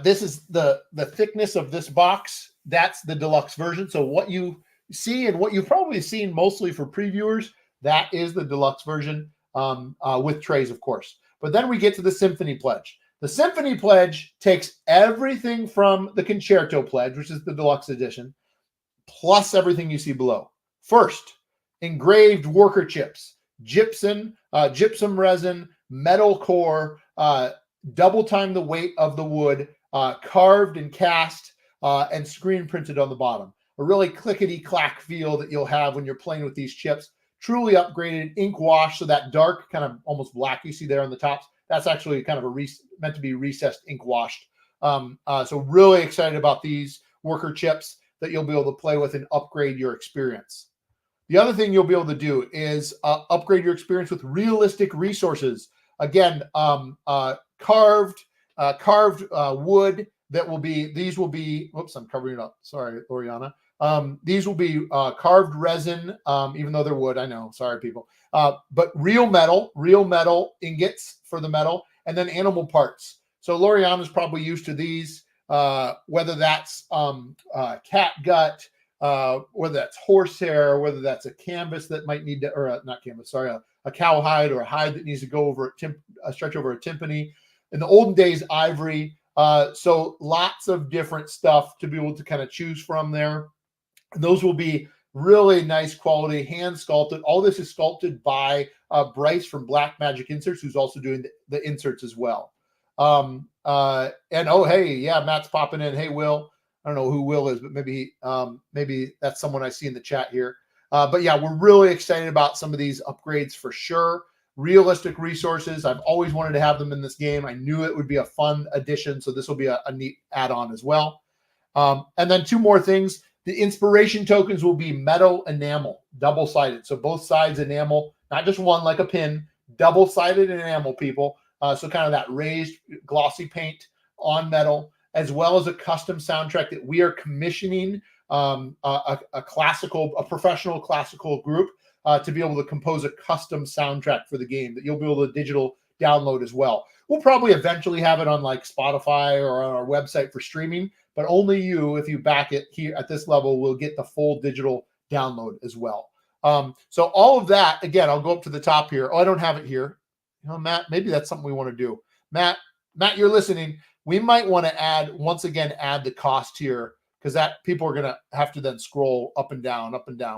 This is the thickness of this box. That's the deluxe version. So what you see and what you've probably seen mostly for previewers, that is the deluxe version with trays, of course. But then we get to the Symphony Pledge. The Symphony Pledge takes everything from the Concerto Pledge, which is the deluxe edition, plus everything you see below. First, engraved worker chips, gypsum resin, metal core, double time the weight of the wood, carved and cast, and screen printed on the bottom. A really clickety-clack feel that you'll have when you're playing with these chips. Truly upgraded, ink wash, so that dark kind of almost black you see there on the tops, that's actually kind of meant to be recessed ink washed. So really excited about these worker chips. that you'll be able to play with and upgrade your experience. The other thing you'll be able to do is upgrade your experience with realistic resources. Again, carved wood that will be, these will be, whoops, I'm covering it up. Sorry, Oriana. These will be carved resin, even though they're wood. I know, sorry, people. But real metal ingots for the metal, and then animal parts. So Loriana's probably used to these, whether that's cat gut, whether that's horsehair, whether that's a canvas that might need to, or not canvas, sorry, a cowhide or a hide that needs to go over a stretch over a timpani. In the olden days, ivory. So lots of different stuff to be able to kind of choose from there. Those will be really nice quality, hand sculpted. All this is sculpted by Bryce from Black Magic Inserts, who's also doing the inserts as well. And oh, hey, yeah, Matt's popping in. Hey, Will. I don't know who Will is, but maybe that's someone I see in the chat here. But yeah, we're really excited about some of these upgrades for sure. Realistic resources. I've always wanted to have them in this game. I knew it would be a fun addition, so this will be a neat add-on as well. And then two more things. The inspiration tokens will be metal enamel, double-sided. So both sides enamel, not just one like a pin, double-sided enamel, people. So kind of that raised glossy paint on metal, as well as a custom soundtrack that we are commissioning a professional classical group to be able to compose a custom soundtrack for the game that you'll be able to digital download as well. We'll probably eventually have it on like Spotify or on our website for streaming, but only you, if you back it here at this level, will get the full digital download as well. So all of that, again, I'll go up to the top here. Oh, I don't have it here. You know, Matt, maybe that's something we want to do. Matt, you're listening. We might want to add the cost here, because that people are going to have to then scroll up and down,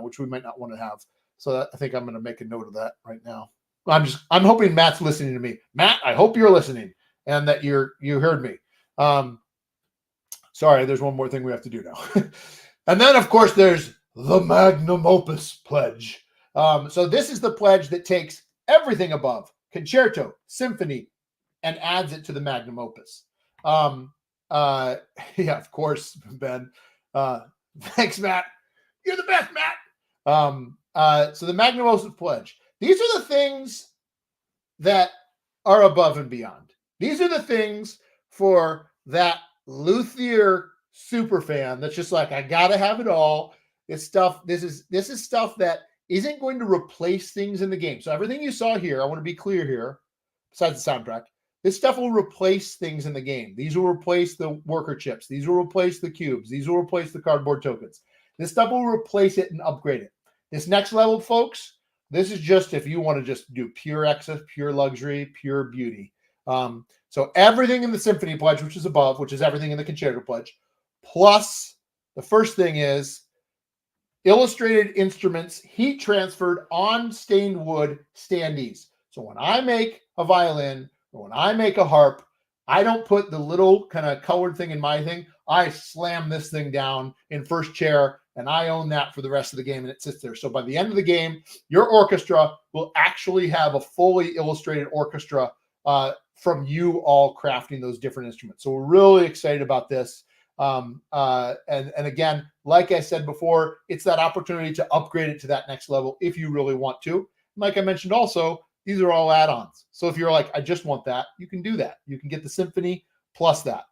which we might not want to have. So I think I'm going to make a note of that right now. I'm hoping Matt's listening to me. Matt, I hope you're listening and that you heard me. Sorry, there's one more thing we have to do now. And then, of course, there's the Magnum Opus Pledge. So this is the pledge that takes everything above, concerto, symphony, and adds it to the Magnum Opus. Yeah, of course, Ben. Thanks, Matt. You're the best, Matt. So the Magnum Opus Pledge. These are the things that are above and beyond. These are the things for that luthier super fan that's just like, I gotta have it all. This is stuff that isn't going to replace things in the game. So everything you saw here, I want to be clear here, besides the soundtrack, this stuff will replace things in the game. These will replace the worker chips. These will replace the cubes. These will replace the cardboard tokens. This stuff will replace it and upgrade it. This next level, folks, this is just if you want to just do pure excess, pure luxury, pure beauty. So everything in the Symphony Pledge, which is above, which is everything in the Concerto Pledge, plus the first thing is illustrated instruments, heat transferred on stained wood standees. So when I make a violin or when I make a harp, I don't put the little kind of colored thing in my thing. I slam this thing down in first chair, and I own that for the rest of the game, and it sits there. So by the end of the game, your orchestra will actually have a fully illustrated orchestra from you all crafting those different instruments. So we're really excited about this. And again, like I said before, it's that opportunity to upgrade it to that next level if you really want to. Like I mentioned also, these are all add-ons. So if you're like, I just want that, you can do that. You can get the Symphony plus that.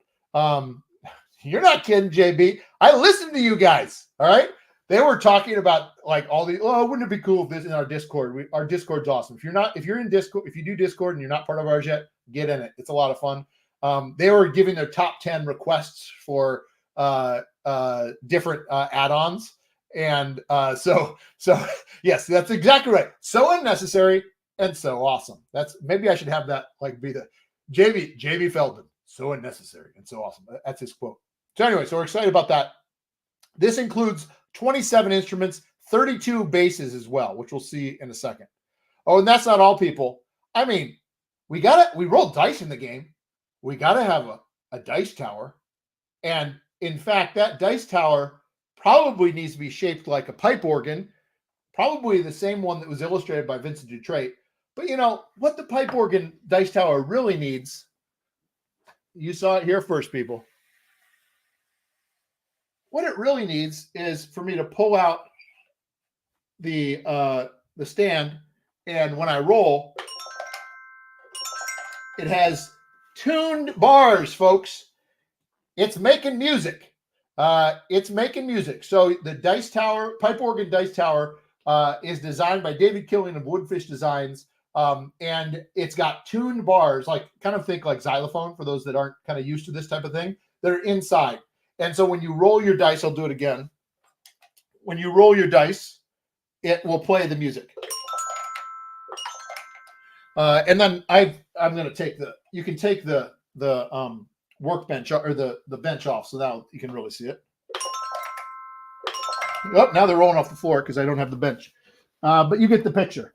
You're not kidding, JB. I listened to you guys. All right. They were talking about like all the, oh, wouldn't it be cool if this in our Discord? Our Discord's awesome. If you're in Discord, if you do Discord and you're not part of ours yet, get in it. It's a lot of fun. They were giving their top 10 requests for different add-ons. And so yes, that's exactly right. So unnecessary and so awesome. Maybe I should have that like be the JB Feldman. So unnecessary and so awesome. That's his quote. So anyway, so we're excited about that. This includes 27 instruments, 32 basses as well, which we'll see in a second. Oh, and that's not all, people. I mean, we rolled dice in the game. We got to have a dice tower. And in fact, that dice tower probably needs to be shaped like a pipe organ, probably the same one that was illustrated by Vincent Dutrait. But you know, what the pipe organ dice tower really needs, you saw it here first, people. what it really needs is for me to pull out the stand, and when I roll, it has tuned bars, folks. It's making music. It's making music. So the dice tower, pipe organ dice tower, is designed by David Killian of Woodfish Designs. And it's got tuned bars, like kind of think like xylophone for those that aren't kind of used to this type of thing. They're inside. And so when you roll your dice, I'll do it again. When you roll your dice, it will play the music. And then I'm going to take you can take the workbench or the bench off, so now you can really see it. Oh, now they're rolling off the floor because I don't have the bench. But you get the picture.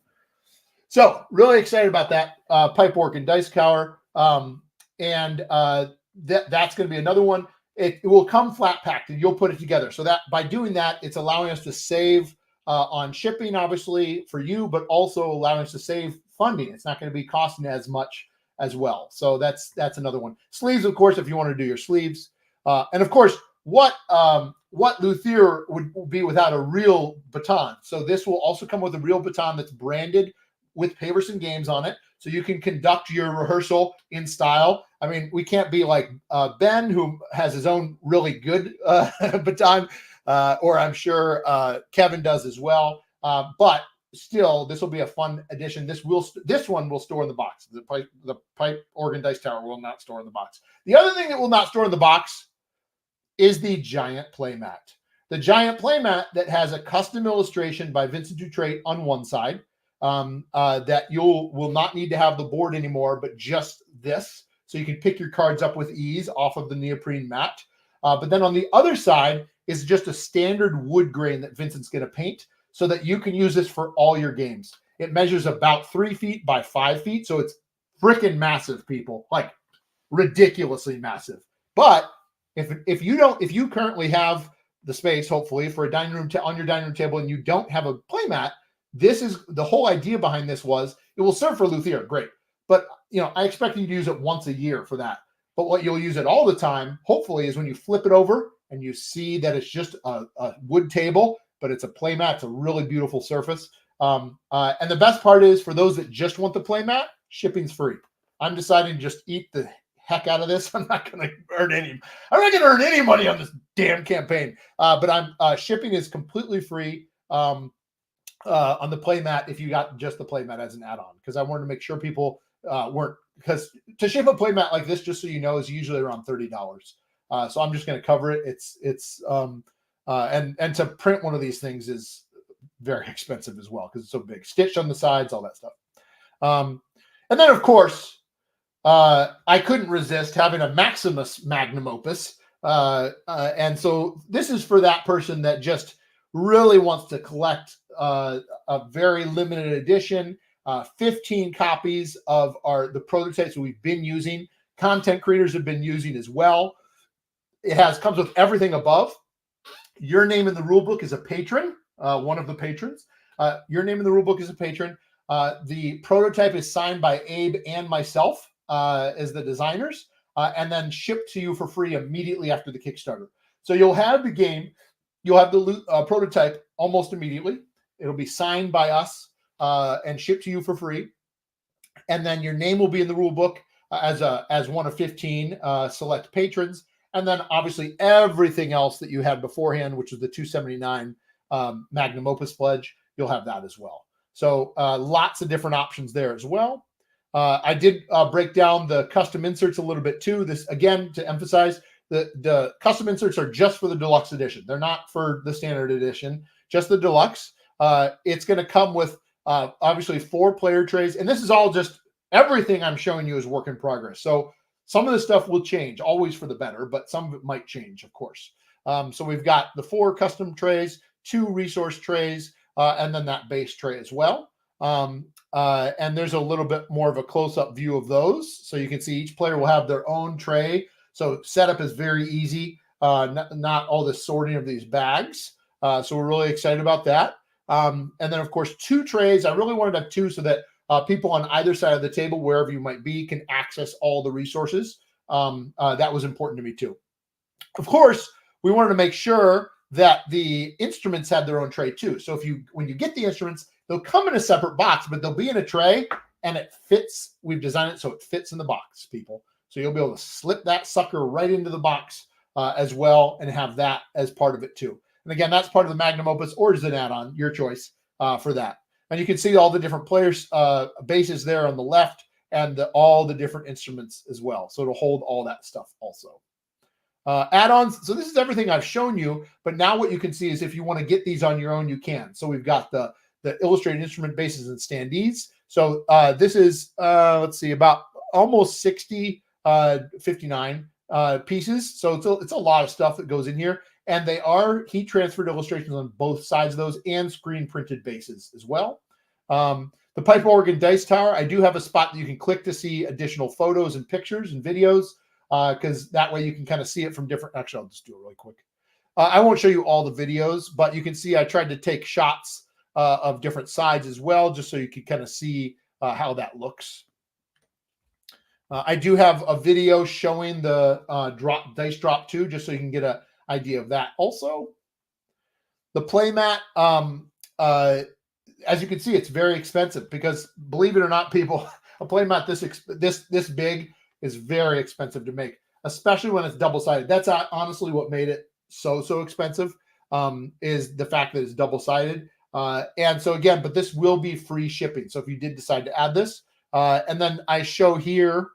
So really excited about that pipe organ dice tower. And that's going to be another one. It will come flat packed and you'll put it together. So that by doing that, it's allowing us to save on shipping, obviously, for you, but also allowing us to save funding. It's not going to be costing as much as well. So that's another one. Sleeves, of course, if you want to do your sleeves. And of course, what luthier would be without a real baton? So this will also come with a real baton that's branded with Paverson Games on it, so you can conduct your rehearsal in style. I mean, we can't be like Ben, who has his own really good baton, or I'm sure Kevin does as well. But still, this will be a fun addition. This one will store in the box. The pipe organ dice tower will not store in the box. The other thing that will not store in the box is the giant playmat. The giant playmat that has a custom illustration by Vincent Dutrait on one side, that will not need to have the board anymore, but just this. So you can pick your cards up with ease off of the neoprene mat. But then on the other side is just a standard wood grain that Vincent's going to paint so that you can use this for all your games. It measures about 3 feet by 5 feet. So it's freaking massive, people, like ridiculously massive. But if you currently have the space, hopefully, for a dining room on your dining room table, and you don't have a playmat, this is the whole idea behind this. Was it will serve for luthier, great, but I expect you to use it once a year for that. But what you'll use it all the time, hopefully, is when you flip it over and you see that it's just a wood table, but it's a playmat. It's a really beautiful surface. And the best part is, for those that just want the playmat, shipping's free. I'm deciding to just eat the heck out of this. I'm not going to earn any money on this damn campaign. But shipping is completely free on the playmat if you got just the playmat as an add-on, because I wanted to make sure people weren't, because to ship a playmat like this, just so you know, is usually around $30. So I'm just going to cover it. And to print one of these things is very expensive as well, because it's so big, stitched on the sides, all that stuff. And then of course, I couldn't resist having a Maximus magnum opus. And so this is for that person that just really wants to collect a very limited edition, 15 copies of the prototypes we've been using, content creators have been using as well. It comes with everything above. Your name in the rule book is a patron, one of the patrons. Your name in the rule book is a patron. The prototype is signed by Abe and myself as the designers, and then shipped to you for free immediately after the Kickstarter. So you'll have the game, you'll have the prototype almost immediately. It'll be signed by us and shipped to you for free. And then your name will be in the rule book as one of 15 select patrons. And then obviously everything else that you had beforehand, which is the $279 magnum opus pledge, you'll have that as well. So lots of different options there as well. I did break down the custom inserts a little bit too. This, again, to emphasize, the custom inserts are just for the deluxe edition. They're not for the standard edition, just the deluxe. It's going to come with obviously 4 player trays. And this is all just, everything I'm showing you is work in progress. So some of the stuff will change, always for the better, but some of it might change, of course. So we've got the 4 custom trays, 2 resource trays, and then that base tray as well. And there's a little bit more of a close-up view of those. So you can see each player will have their own tray. So setup is very easy, not all the sorting of these bags. So we're really excited about that. And then, of course, 2 trays. I really wanted to have 2 so that people on either side of the table, wherever you might be, can access all the resources. That was important to me too. Of course, we wanted to make sure that the instruments had their own tray too. So when you get the instruments, they'll come in a separate box, but they'll be in a tray and it fits. We've designed it so it fits in the box, people. So you'll be able to slip that sucker right into the box as well and have that as part of it too. And again, that's part of the Magnum Opus or is an add-on, your choice for that. And you can see all the different players' bases there on the left and all the different instruments as well. So it'll hold all that stuff also. Add-ons. So this is everything I've shown you, but now what you can see is if you want to get these on your own, you can. So we've got the illustrated instrument bases and standees. So this is, let's see, about almost 60, 59 pieces. So it's a lot of stuff that goes in here. And they are heat transferred illustrations on both sides of those and screen printed bases as well. The pipe organ dice tower, I do have a spot that you can click to see additional photos and pictures and videos because that way you can kind of see it from different, actually, I'll just do it really quick. I won't show you all the videos, but you can see I tried to take shots of different sides as well, just so you can kind of see how that looks. I do have a video showing the dice drop too, just so you can get an idea of that also. The playmat, as you can see, it's very expensive because, believe it or not, people, a playmat this big is very expensive to make, especially when it's double-sided. That's honestly what made it so expensive, is the fact that it's double-sided. And so again, but this will be free shipping. So if you did decide to add this, and then I show here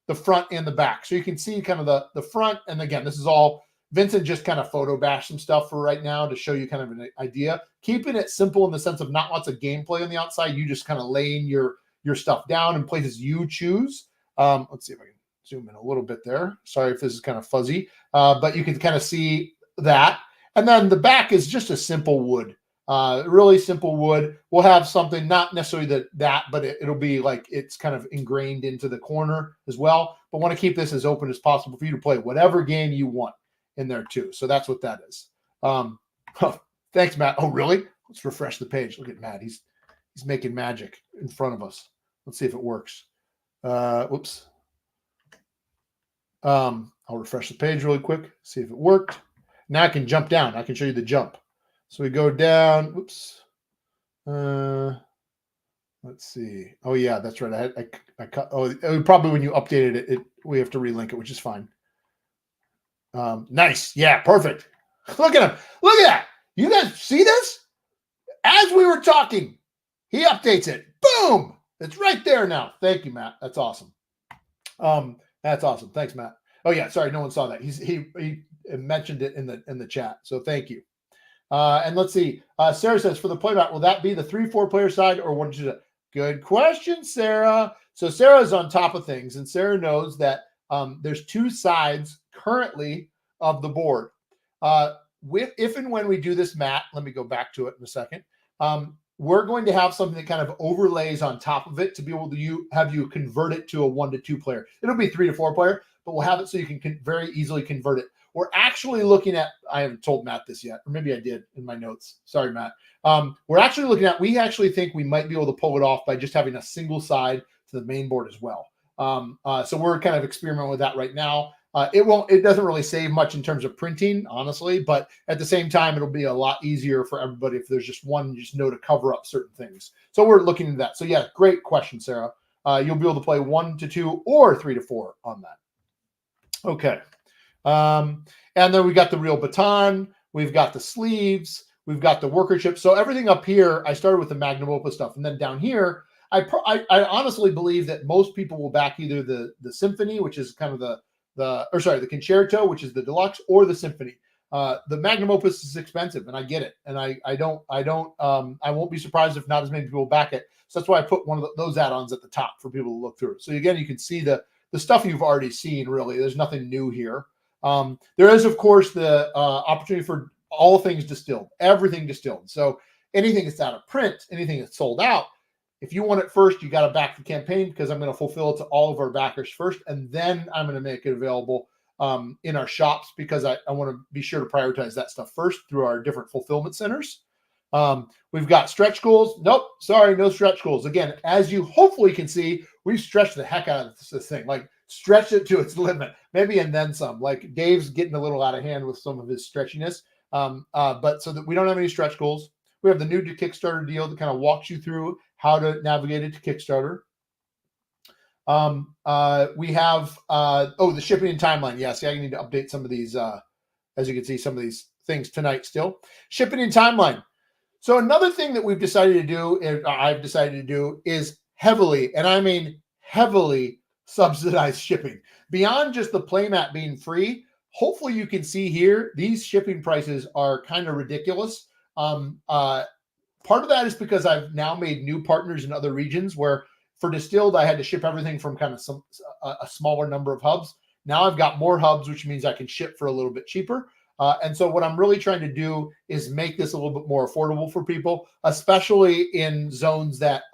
the front and the back. So you can see kind of the front. And again, this is all, Vincent just kind of photo bashed some stuff for right now to show you kind of an idea. Keeping it simple in the sense of not lots of gameplay on the outside. You just kind of laying your stuff down in places you choose. Let's see if I can zoom in a little bit there. Sorry if this is kind of fuzzy, but you can kind of see that. And then the back is just a simple wood. Really simple wood. We'll have something, not necessarily that, but it'll be like it's kind of ingrained into the corner as well. But want to keep this as open as possible for you to play whatever game you want in there too. So that's what that is. Thanks, Matt. Oh, really? Let's refresh the page. Look at Matt. He's making magic in front of us. Let's see if it works. Whoops. I'll refresh the page really quick. See if it worked. Now I can jump down. I can show you the jump. So we go down. Whoops. Let's see. Oh yeah, that's right. I cut. Oh, probably when you updated it, we have to relink it, which is fine. Nice. Yeah, perfect. Look at him. Look at that. You guys see this? As we were talking, he updates it. Boom. It's right there now. Thank you, Matt. That's awesome. That's awesome. Thanks, Matt. Oh yeah, sorry, no one saw that. He mentioned it in the chat. So thank you. And let's see. Sarah says, for the playmat, will that be the 3-4 player side or 1-2? Good question, Sarah. So Sarah's on top of things, and Sarah knows that there's 2 sides currently of the board. If and when we do this mat, let me go back to it in a second. We're going to have something that kind of overlays on top of it to be able to have you convert it to a 1-2 player. It'll be 3-4 player, but we'll have it so you can very easily convert it. We're actually looking at, I haven't told Matt this yet, or maybe I did in my notes. Sorry, Matt. We're actually looking at, we actually think we might be able to pull it off by just having a single side to the main board as well. So we're kind of experimenting with that right now. It doesn't really save much in terms of printing, honestly, but at the same time, it'll be a lot easier for everybody if there's just one, you just know to cover up certain things. So we're looking at that. So yeah, great question, Sarah. You'll be able to play 1-2 or 3-4 on that. Okay. And then we got the real baton. We've got the sleeves. We've got the worker chip. So everything up here, I started with the Magnum Opus stuff. And then down here, I honestly believe that most people will back either the Symphony, which is kind of the Concerto, which is the deluxe, or the Symphony. The Magnum Opus is expensive, and I get it. And I won't be surprised if not as many people back it. So that's why I put one of those add-ons at the top for people to look through. So again, you can see the stuff you've already seen, really. There's nothing new here. There is, of course, the opportunity for all things distilled, everything distilled. So anything that's out of print, anything that's sold out, if you want it first, you got to back the campaign because I'm going to fulfill it to all of our backers first, and then I'm going to make it available in our shops because I want to be sure to prioritize that stuff first through our different fulfillment centers. We've got stretch goals. Nope, sorry, no stretch goals. Again, as you hopefully can see, we've stretched the heck out of this thing. Like stretch it to its limit, maybe, and then some. Like Dave's getting a little out of hand with some of his stretchiness. But so that we don't have any stretch goals. We have the new to Kickstarter deal that kind of walks you through how to navigate it to Kickstarter. We have the shipping and timeline. Yeah, see, I need to update some of these. As you can see, some of these things tonight still. Shipping and timeline. So another thing that we've decided to do, I've decided to do, is heavily, and I mean heavily, subsidized shipping. Beyond just the playmat being free, hopefully you can see here, these shipping prices are kind of ridiculous. Part of that is because I've now made new partners in other regions where for distilled, I had to ship everything from kind of a smaller number of hubs. Now I've got more hubs, which means I can ship for a little bit cheaper. And so what I'm really trying to do is make this a little bit more affordable for people, especially in zones that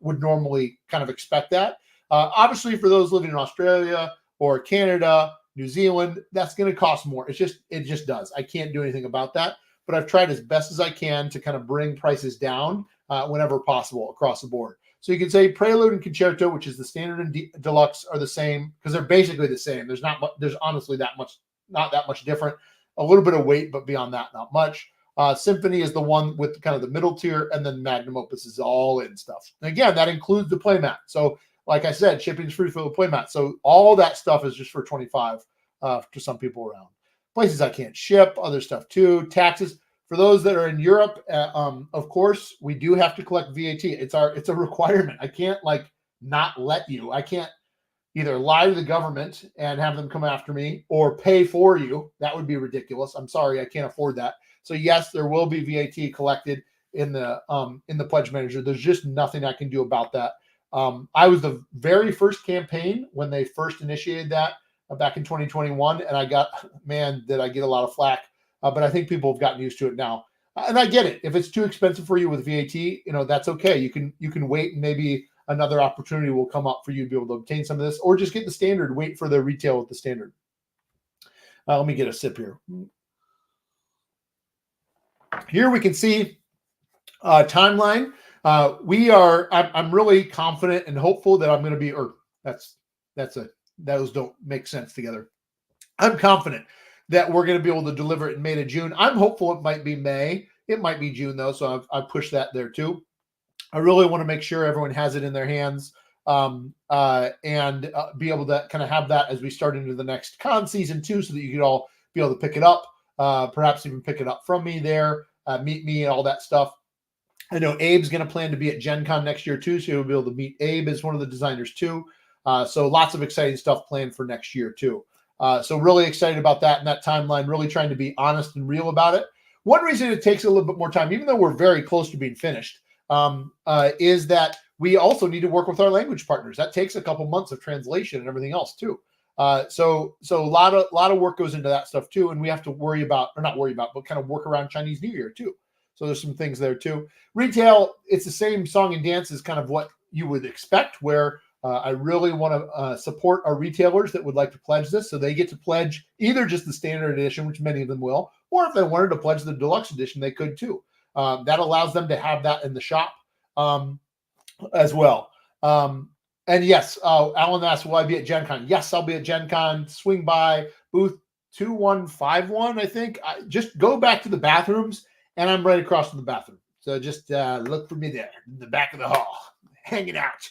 would normally kind of expect that. Obviously, for those living in Australia or Canada, New Zealand, that's going to cost more. It just does. I can't do anything about that. But I've tried as best as I can to kind of bring prices down whenever possible across the board. So you can say Prelude and Concerto, which is the standard and deluxe, are the same because they're basically the same. There's honestly not that much different. A little bit of weight, but beyond that, not much. Symphony is the one with kind of the middle tier, and then Magnum Opus is all in stuff. And again, that includes the playmat. So like I said, shipping is free for the playmat. So all that stuff is just for $25 to some people around. Places I can't ship, other stuff too. Taxes. For those that are in Europe, of course, we do have to collect VAT. It's a requirement. I can't not let you. I can't either lie to the government and have them come after me or pay for you. That would be ridiculous. I'm sorry, I can't afford that. So yes, there will be VAT collected in the pledge manager. There's just nothing I can do about that. I was the very first campaign when they first initiated that back in 2021, and I get a lot of flack. But I think people have gotten used to it now. And I get it. If it's too expensive for you with VAT, that's okay. You can wait and maybe another opportunity will come up for you to be able to obtain some of this, or just get the standard, wait for the retail with the standard. Let me get a sip here. Here we can see timeline. I'm really confident and hopeful that I'm going to be, those don't make sense together. I'm confident that we're going to be able to deliver it in May to June. I'm hopeful it might be May. It might be June, though, so I've pushed that there, too. I really want to make sure everyone has it in their hands and be able to kind of have that as we start into the next con season, too, so that you could all be able to pick it up, perhaps even pick it up from me there, meet me and all that stuff. I know Abe's going to plan to be at Gen Con next year, too, so you'll be able to meet Abe as one of the designers, too. So lots of exciting stuff planned for next year, too. So really excited about that and that timeline, really trying to be honest and real about it. One reason it takes a little bit more time, even though we're very close to being finished, is that we also need to work with our language partners. That takes a couple months of translation and everything else too. So a lot of work goes into that stuff too. And we have to but kind of work around Chinese New Year too. So there's some things there too. Retail, it's the same song and dance as kind of what you would expect, where I really want to support our retailers that would like to pledge this. So they get to pledge either just the standard edition, which many of them will, or if they wanted to pledge the deluxe edition, they could too. That allows them to have that in the shop as well. And yes, Alan asked, will I be at Gen Con? Yes, I'll be at Gen Con. Swing by booth 2151, I think. Just go back to the bathrooms, and I'm right across from the bathroom. So just look for me there in the back of the hall, hanging out.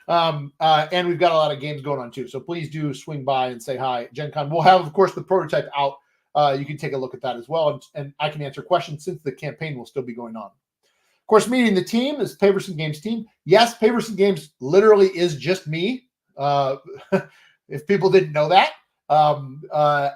And we've got a lot of games going on too. So please do swing by and say hi at Gen Con. We'll have, of course, the prototype out. You can take a look at that as well. And I can answer questions since the campaign will still be going on. Of course, meeting the team is Paverson Games team. Yes, Paverson Games literally is just me. If people didn't know that,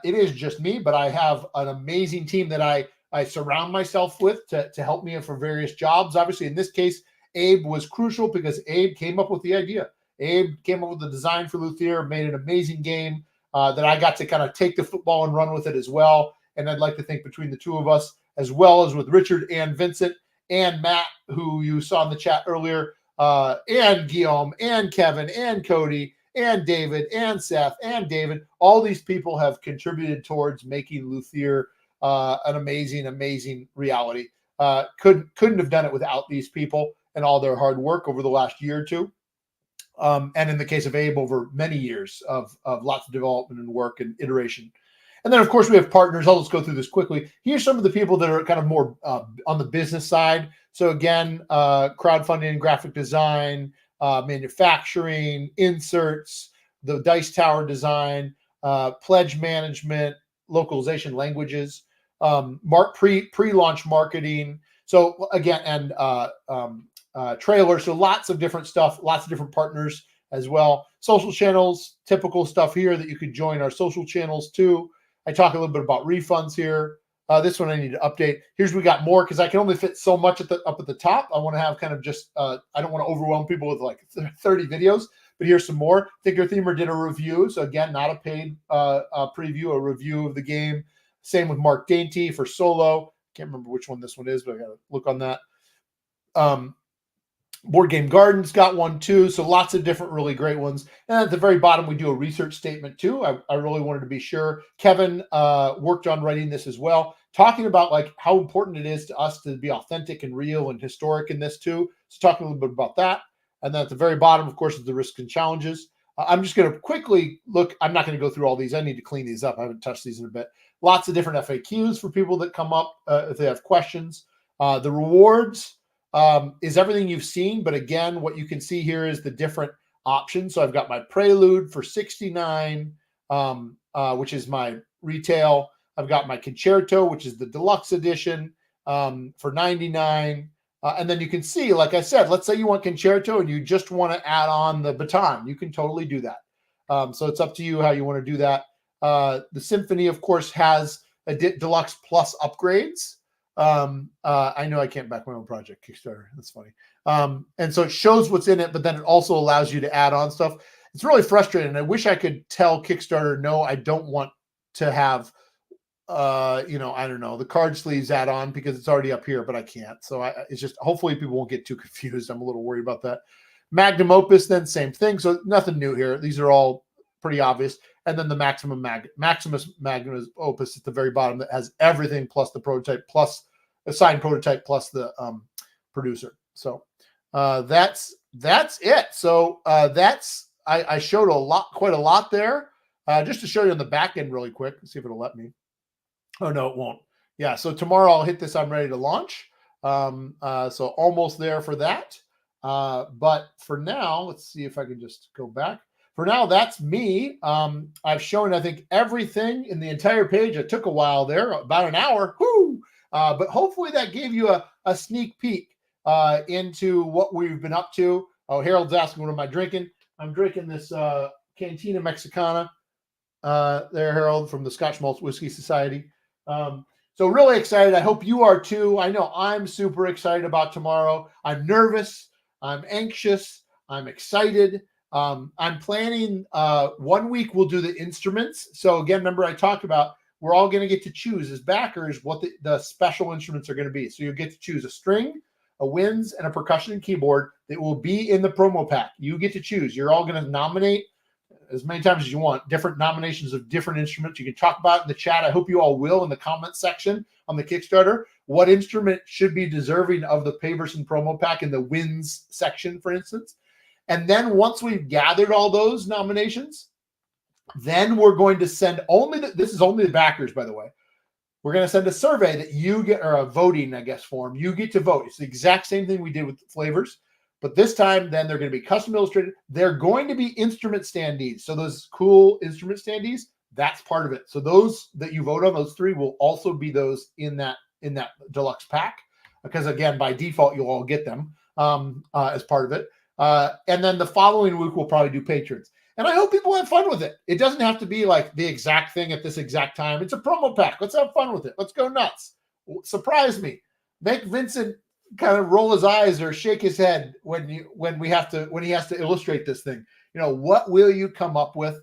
it is just me, but I have an amazing team that I surround myself with to help me for various jobs. Obviously, in this case, Abe was crucial because Abe came up with the idea. Abe came up with the design for Luthier, made an amazing game that I got to kind of take the football and run with it as well. And I'd like to think between the two of us, as well as with Richard and Vincent and Matt, who you saw in the chat earlier, and Guillaume and Kevin and Cody and David and Seth and David, all these people have contributed towards making Luthier an amazing reality. Couldn't have done it without these people and all their hard work over the last year or two. And in the case of Abe, over many years of lots of development and work and iteration. And then, of course, we have partners. I'll just go through this quickly. Here's some of the people that are kind of more on the business side. So again, crowdfunding, graphic design, manufacturing, inserts, the dice tower design, pledge management, localization languages, pre-launch marketing. So again, and trailer. So lots of different stuff, lots of different partners as well. Social channels, typical stuff here that you could join our social channels too. I talk a little bit about refunds here. This one I need to update. Here's we got more because I can only fit so much up at the top. I want to have kind of just I don't want to overwhelm people with like 30 videos, but here's some more. Thinker Themer did a review. So again, not a paid preview, a review of the game. Same with Mark Dainty for Solo. Can't remember which one this one is, but I got to look on that. Board Game Garden's got one too. So lots of different really great ones. And at the very bottom, we do a research statement too. I really wanted to be sure. Kevin worked on writing this as well, talking about like how important it is to us to be authentic and real and historic in this too. So talking a little bit about that. And then at the very bottom, of course, is the risks and challenges. I'm just going to quickly look. I'm not going to go through all these. I need to clean these up. I haven't touched these in a bit. Lots of different FAQs for people that come up if they have questions. The rewards is everything you've seen. But again, what you can see here is the different options. So I've got my Prelude for $69, which is my retail. I've got my Concerto, which is the deluxe edition, for $99. And then you can see, like I said, let's say you want Concerto and you just want to add on the baton. You can totally do that. So it's up to you how you want to do that. The Symphony, of course, has a deluxe plus upgrades. I know I can't back my own project, Kickstarter. That's funny. And so it shows what's in it, but then it also allows you to add on stuff. It's really frustrating. I wish I could tell Kickstarter, no, I don't want to have I don't know, the card sleeves add on because it's already up here, but I can't. So it's just, hopefully people won't get too confused. I'm a little worried about that. Magnum Opus, then same thing. So nothing new here. These are all pretty obvious. And then the Maximus Magnum Opus at the very bottom that has everything plus the prototype, plus a signed prototype, plus the producer. So that's it. So I showed quite a lot there. Just to show you on the back end really quick. Let's see if it'll let me. Oh, no, it won't. Yeah, so tomorrow I'll hit this. I'm ready to launch. So almost there for that. But for now, let's see if I can just go back. For now, that's me. I've shown, I think, everything in the entire page. It took a while there, about an hour. Whoo! But hopefully that gave you a sneak peek into what we've been up to. Oh, Harold's asking, what am I drinking? I'm drinking this Cantina Mexicana. There, Harold, from the Scotch Malt Whiskey Society. So really excited. I hope you are too. I know I'm super excited about tomorrow. I'm nervous. I'm anxious. I'm excited. I'm planning 1 week we'll do the instruments. So again, remember I talked about we're all going to get to choose as backers what the special instruments are going to be. So you'll get to choose a string, a winds, and a percussion and keyboard that will be in the promo pack. You get to choose. You're all going to nominate as many times as you want, different nominations of different instruments. You can talk about it in the chat. I hope you all will in the comment section on the Kickstarter. What instrument should be deserving of the Paverson promo pack in the wins section, for instance. And then once we've gathered all those nominations, then we're going to send this is only the backers, by the way. We're going to send a survey that you get, or a voting, I guess, form. You get to vote. It's the exact same thing we did with flavors. But this time, then they're going to be custom illustrated. They're going to be instrument standees. So those cool instrument standees, that's part of it. So those that you vote on, those three, will also be those in that deluxe pack. Because again, by default, you'll all get them as part of it. And then the following week, we'll probably do patrons. And I hope people have fun with it. It doesn't have to be like the exact thing at this exact time. It's a promo pack. Let's have fun with it. Let's go nuts. Surprise me. Make Vincent kind of roll his eyes or shake his head when he has to illustrate this thing. What will you come up with?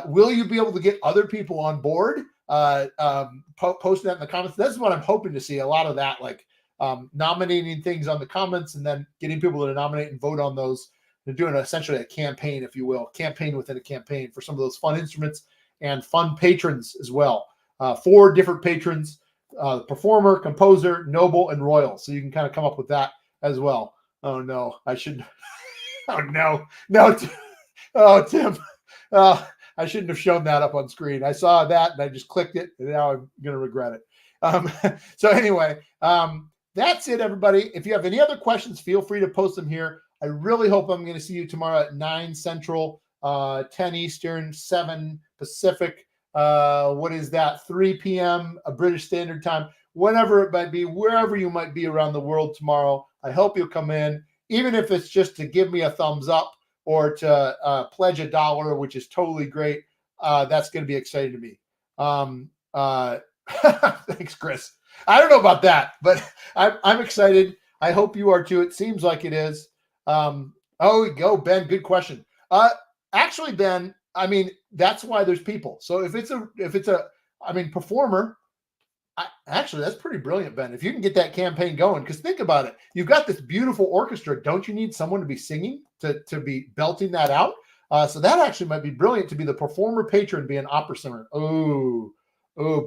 Will you be able to get other people on board? Posting that in the comments. That's what I'm hoping to see. A lot of that, like nominating things on the comments and then getting people to nominate and vote on those. They're doing essentially a campaign, if you will, campaign within a campaign for some of those fun instruments and fun patrons as well. 4 different patrons. Performer, composer, noble, and royal. So you can kind of come up with that as well. Oh no, I should. Oh, no. No. Oh, Tim. I shouldn't have shown that up on screen. I saw that and I just clicked it, and now I'm going to regret it. So anyway, that's it, everybody. If you have any other questions, feel free to post them here. I really hope I'm going to see you tomorrow at 9 Central, 10 Eastern, 7 Pacific. What is that? 3 p.m. a British Standard Time, whenever it might be, wherever you might be around the world tomorrow. I hope you'll come in, even if it's just to give me a thumbs up or to pledge $1, which is totally great. That's going to be exciting to me. Thanks, Chris. I don't know about that, but I'm excited. I hope you are too. It seems like it is. Oh, go, Ben. Good question. Actually, Ben, I mean, that's why there's people. So if it's a performer, actually, that's pretty brilliant, Ben. If you can get that campaign going, because think about it. You've got this beautiful orchestra. Don't you need someone to be singing, to be belting that out? So that actually might be brilliant, to be the performer patron, be an opera singer. Oh,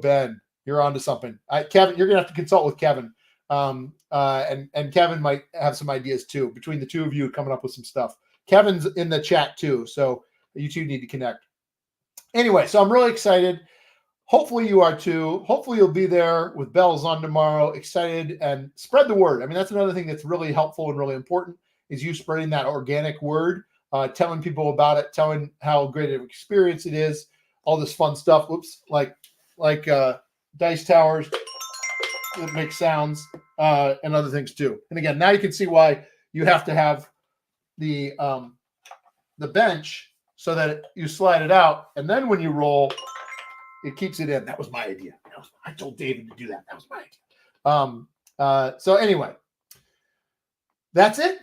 Ben, you're onto something. Kevin, you're going to have to consult with Kevin. And Kevin might have some ideas too. Between the two of you, coming up with some stuff. Kevin's in the chat too, so you two need to connect. Anyway, so I'm really excited. Hopefully you are too. Hopefully you'll be there with bells on tomorrow, excited, and spread the word. I mean, that's another thing that's really helpful and really important, is you spreading that organic word, telling people about it, telling how great of an experience it is, all this fun stuff. Whoops, like dice towers that make sounds, and other things too. And again, now you can see why you have to have the bench, so that you slide it out, and then when you roll, it keeps it in. That was my idea. I told David to do that. That was my idea. So anyway, that's it.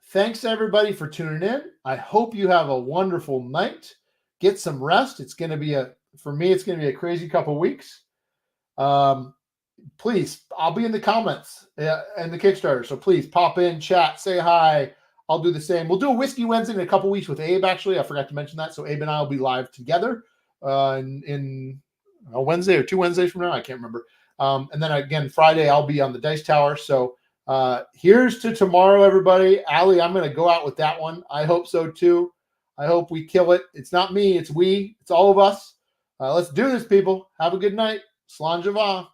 Thanks everybody for tuning in. I hope you have a wonderful night. Get some rest. It's going to be for me, it's going to be a crazy couple of weeks. Please, I'll be in the comments and the Kickstarter. So please pop in, chat, say hi. I'll do the same. We'll do a Whiskey Wednesday in a couple weeks with Abe, actually. I forgot to mention that. So Abe and I will be live together in a Wednesday or 2 Wednesdays from now. I can't remember. And then again, Friday, I'll be on the Dice Tower. So here's to tomorrow, everybody. Allie, I'm going to go out with that one. I hope so too. I hope we kill it. It's not me. It's we. It's all of us. Let's do this, people. Have a good night. Slán Java.